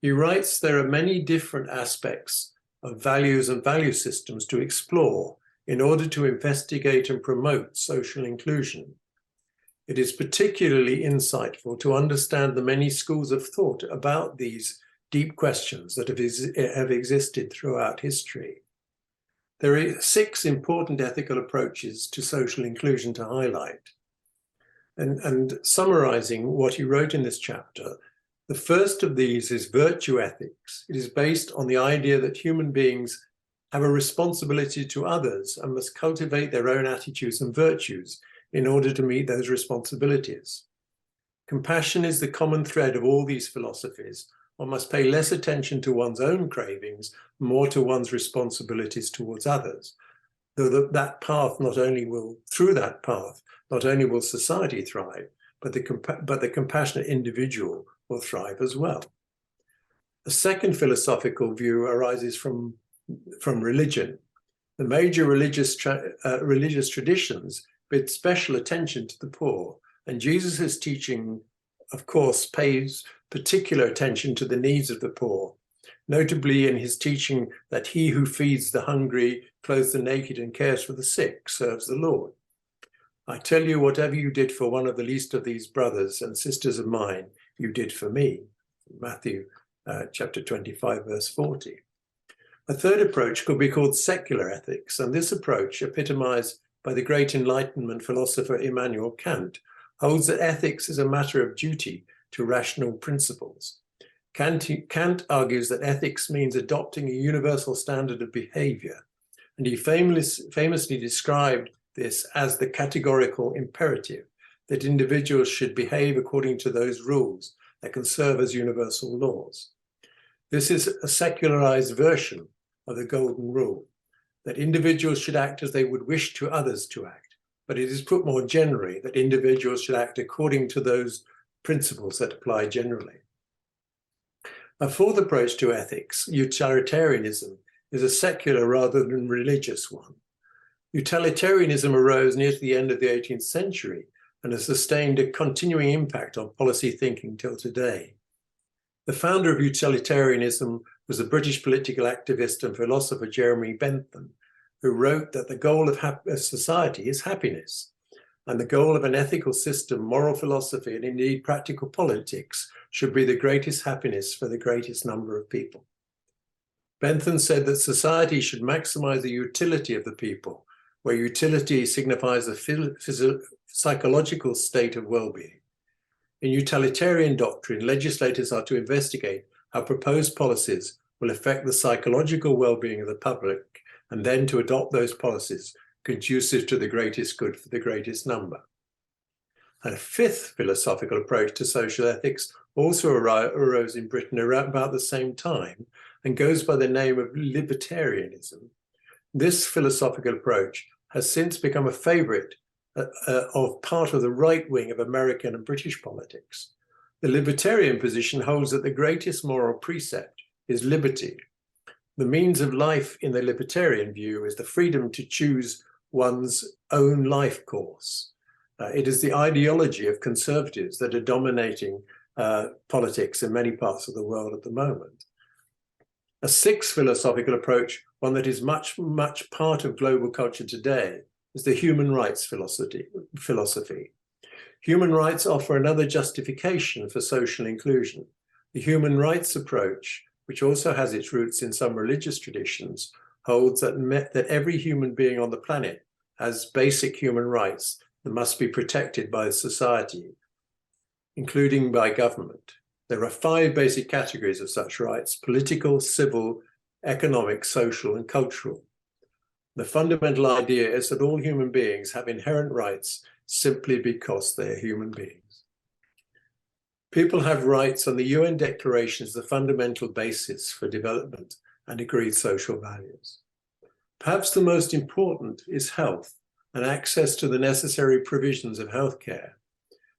He writes there are many different aspects of values and value systems to explore in order to investigate and promote social inclusion. It is particularly insightful to understand the many schools of thought about these deep questions that have existed throughout history. There are 6 important ethical approaches to social inclusion to highlight. And summarizing what he wrote in this chapter, the first of these is virtue ethics. It is based on the idea that human beings have a responsibility to others and must cultivate their own attitudes and virtues in order to meet those responsibilities. Compassion is the common thread of all these philosophies. One must pay less attention to one's own cravings, more to one's responsibilities towards others. Though through that path, not only will society thrive, but the compassionate individual will thrive as well. A second philosophical view arises from religion. The major religious traditions bid special attention to the poor, and Jesus' teaching, of course, pays particular attention to the needs of the poor, notably in his teaching that he who feeds the hungry, clothes the naked, and cares for the sick serves the Lord. I tell you, whatever you did for one of the least of these brothers and sisters of mine, you did for me. Matthew chapter 25, verse 40. A third approach could be called secular ethics, and this approach, epitomized by the great Enlightenment philosopher Immanuel Kant, holds that ethics is a matter of duty to rational principles. Kant argues that ethics means adopting a universal standard of behavior, and he famously described this as the categorical imperative, that individuals should behave according to those rules that can serve as universal laws. This is a secularized version of the golden rule, that individuals should act as they would wish to others to act, but it is put more generally that individuals should act according to those principles that apply generally. A fourth approach to ethics, utilitarianism, is a secular rather than religious one. Utilitarianism arose near to the end of the 18th century and has sustained a continuing impact on policy thinking till today. The founder of utilitarianism was the British political activist and philosopher Jeremy Bentham, who wrote that the goal of society is happiness, and the goal of an ethical system, moral philosophy, and indeed practical politics should be the greatest happiness for the greatest number of people. Bentham said that society should maximize the utility of the people, where utility signifies the psychological state of well-being. In utilitarian doctrine, legislators are to investigate how proposed policies will affect the psychological well-being of the public, and then to adopt those policies conducive to the greatest good for the greatest number. And a fifth philosophical approach to social ethics also arose in Britain around about the same time and goes by the name of libertarianism. This philosophical approach has since become a favorite of part of the right wing of American and British politics. The libertarian position holds that the greatest moral precept is liberty. The means of life in the libertarian view is the freedom to choose one's own life course. It is the ideology of conservatives that are dominating politics in many parts of the world at the moment. A sixth philosophical approach, one that is much part of global culture today, is the human rights philosophy. Human rights offer another justification for social inclusion. The human rights approach, which also has its roots in some religious traditions, holds that every human being on the planet has basic human rights that must be protected by society, including by government. There are 5 basic categories of such rights: political, civil, economic, social, and cultural. The fundamental idea is that all human beings have inherent rights simply because they're human beings. People have rights, and the UN Declaration is the fundamental basis for development and agreed social values. Perhaps the most important is health and access to the necessary provisions of healthcare.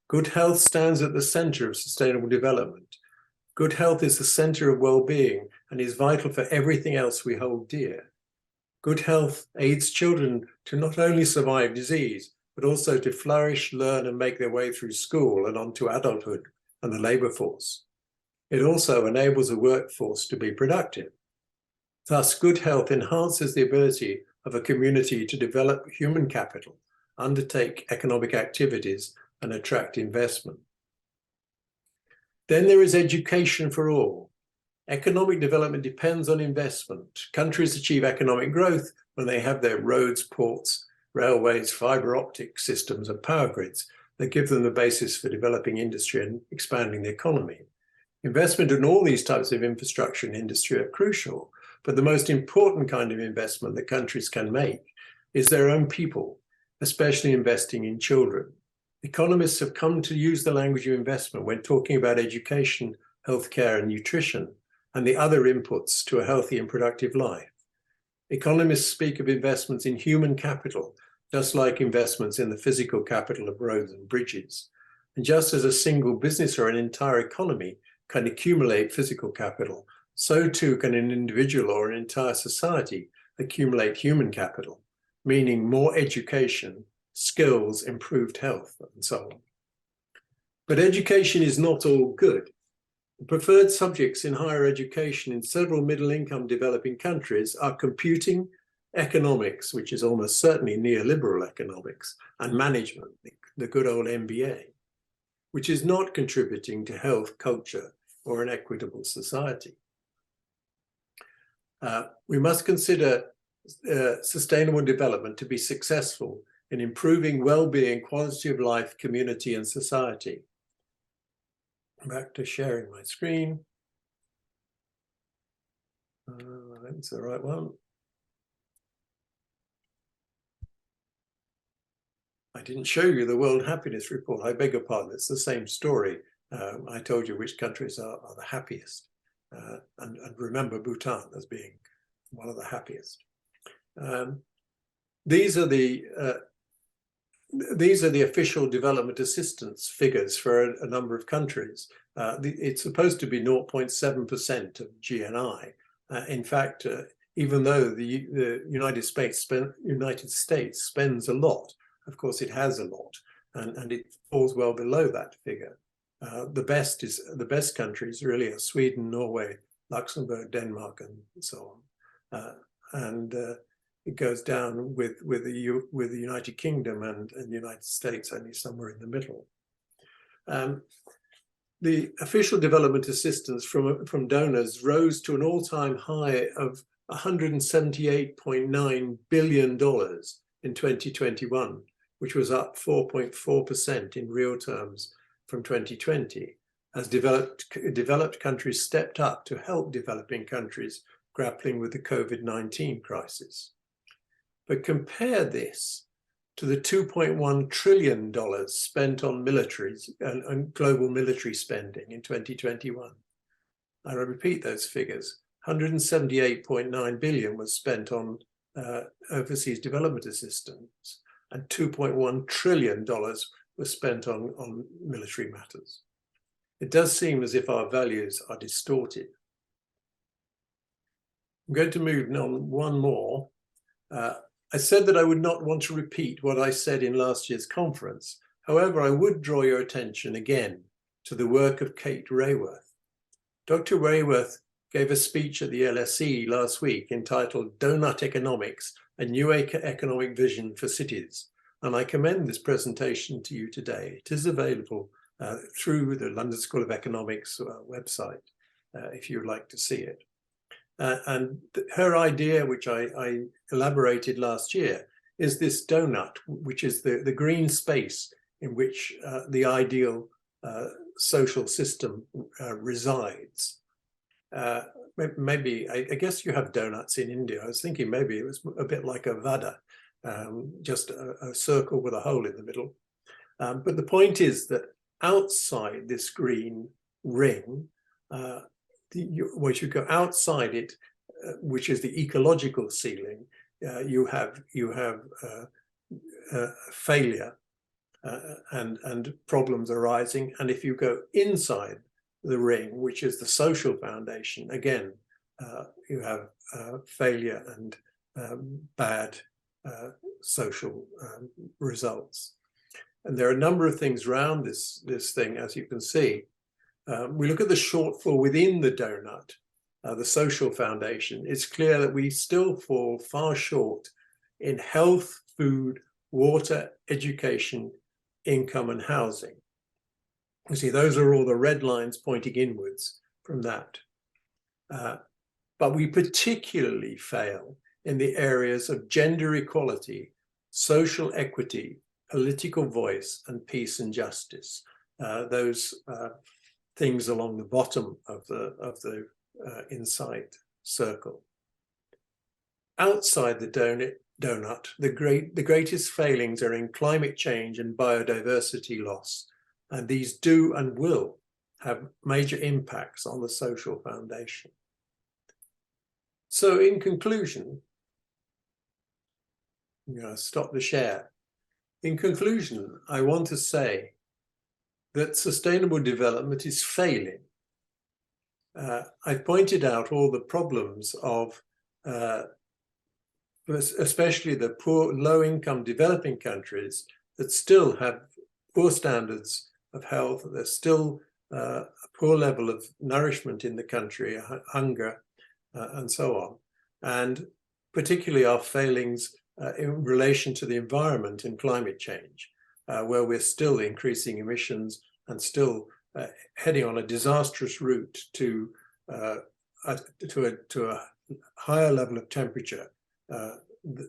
Good health stands at the center of sustainable development. Good health is the center of well-being and is vital for everything else we hold dear. Good health aids children to not only survive disease, but also to flourish, learn, and make their way through school and onto adulthood and the labor force. It also enables a workforce to be productive. Thus, good health enhances the ability of a community to develop human capital, undertake economic activities, and attract investment. Then there is education for all. Economic development depends on investment. Countries achieve economic growth when they have their roads, ports, railways, fiber optic systems, and power grids that give them the basis for developing industry and expanding the economy. Investment in all these types of infrastructure and industry are crucial, but the most important kind of investment that countries can make is their own people, especially investing in children. Economists have come to use the language of investment when talking about education, healthcare, and nutrition, and the other inputs to a healthy and productive life. Economists speak of investments in human capital, just like investments in the physical capital of roads and bridges. And just as a single business or an entire economy can accumulate physical capital, so too can an individual or an entire society accumulate human capital, meaning more education, skills, improved health, and so on. But education is not all good. The preferred subjects in higher education in several middle-income developing countries are computing, economics, which is almost certainly neoliberal economics, and management, the good old MBA, which is not contributing to health, culture, or an equitable society. We must consider sustainable development to be successful in improving well-being, quality of life, community, and society. Back to sharing my screen. That's the right one. I didn't show you the World Happiness Report. I beg your pardon, it's the same story. I told you which countries are the happiest. And remember Bhutan as being one of the happiest. These are the official development assistance figures for a number of countries. It's supposed to be 0.7% of GNI. In fact, even though the United States spends a lot, of course it has a lot, and it falls well below that figure. The best countries really are Sweden, Norway, Luxembourg, Denmark, and so on. It goes down with the United Kingdom and the United States only somewhere in the middle. The official development assistance from donors rose to an all-time high of $178.9 billion in 2021, which was up 4.4% in real terms from 2020, as developed countries stepped up to help developing countries grappling with the COVID-19 crisis. But compare this to the $2.1 trillion spent on militaries and global military spending in 2021. I repeat those figures. 178.9 billion was spent on overseas development assistance, and $2.1 trillion was spent on military matters. It does seem as if our values are distorted. I'm going to move on one more. I said that I would not want to repeat what I said in last year's conference. However, I would draw your attention again to the work of Kate Raworth. Dr. Raworth gave a speech at the LSE last week entitled Donut Economics, a New Economic Vision for Cities. And I commend this presentation to you today. It is available through the London School of Economics website, if you would like to see it. And her idea, which I elaborated last year, is this donut, which is the green space in which the ideal social system resides. maybe, I guess you have donuts in India. I was thinking maybe it was a bit like a vada, just a circle with a hole in the middle. But the point is that outside this green ring, once you go outside it, which is the ecological ceiling, you have failure and problems arising. And if you go inside the ring, which is the social foundation, again, you have failure and bad social results. And there are a number of things around this thing, as you can see. We look at the shortfall within the donut, the social foundation. It's clear that we still fall far short in health, food, water, education, income, and housing. You see, those are all the red lines pointing inwards from that. But we particularly fail in the areas of gender equality, social equity, political voice, and peace and justice. Those things along the bottom of the inside circle. Outside the donut, the greatest failings are in climate change and biodiversity loss, and these do and will have major impacts on the social foundation. So in conclusion, I'm going to stop the share. In conclusion, I want to say that sustainable development is failing. I've pointed out all the problems of especially the poor, low-income developing countries that still have poor standards of health. There's still a poor level of nourishment in the country, hunger, and so on. And particularly our failings in relation to the environment and climate change, where we're still increasing emissions and still heading on a disastrous route to a higher level of temperature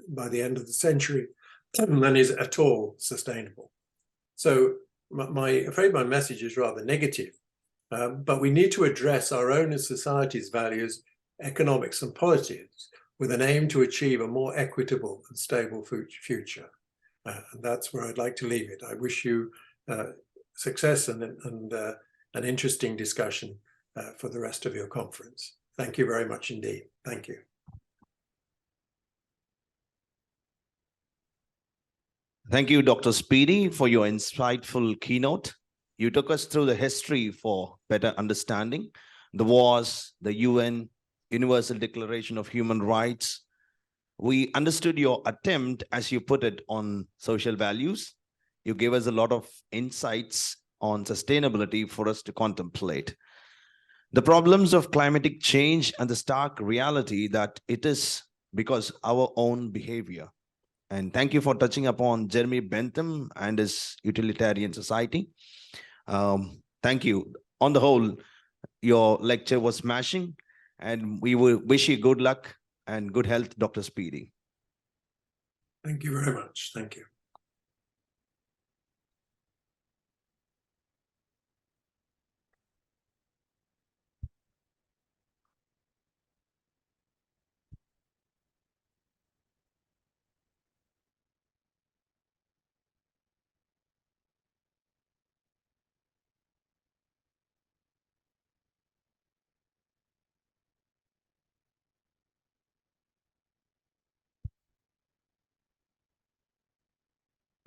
by the end of the century than is at all sustainable. So I'm afraid my message is rather negative, but we need to address our own as society's values, economics and politics with an aim to achieve a more equitable and stable future. And that's where I'd like to leave it. I wish you success and an interesting discussion for the rest of your conference. Thank you very much indeed. Thank you. Thank you, Dr. Speedy, for your insightful keynote. You took us through the history for better understanding, the wars, the UN, Universal Declaration of Human Rights. We understood your attempt, as you put it, on social values. You gave us a lot of insights on sustainability for us to contemplate. The problems of climatic change and the stark reality that it is because our own behavior. And thank you for touching upon Jeremy Bentham and his utilitarian society. Thank you. On the whole, your lecture was smashing, and we will wish you good luck and good health, Dr. Speedy. Thank you very much. Thank you.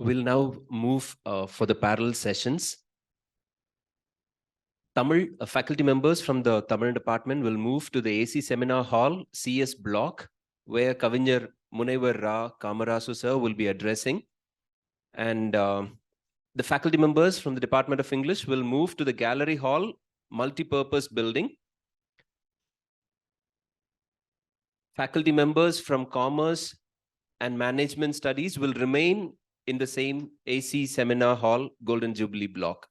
We'll now move for the parallel sessions. Tamil faculty members from the Tamil department will move to the AC Seminar Hall, CS Block, where Kavinyar Munaivar Ra Kamarasu sir will be addressing. And the faculty members from the Department of English will move to the Gallery Hall, multi-purpose building. Faculty members from Commerce and Management Studies will remain in the same AC Seminar Hall, Golden Jubilee Block.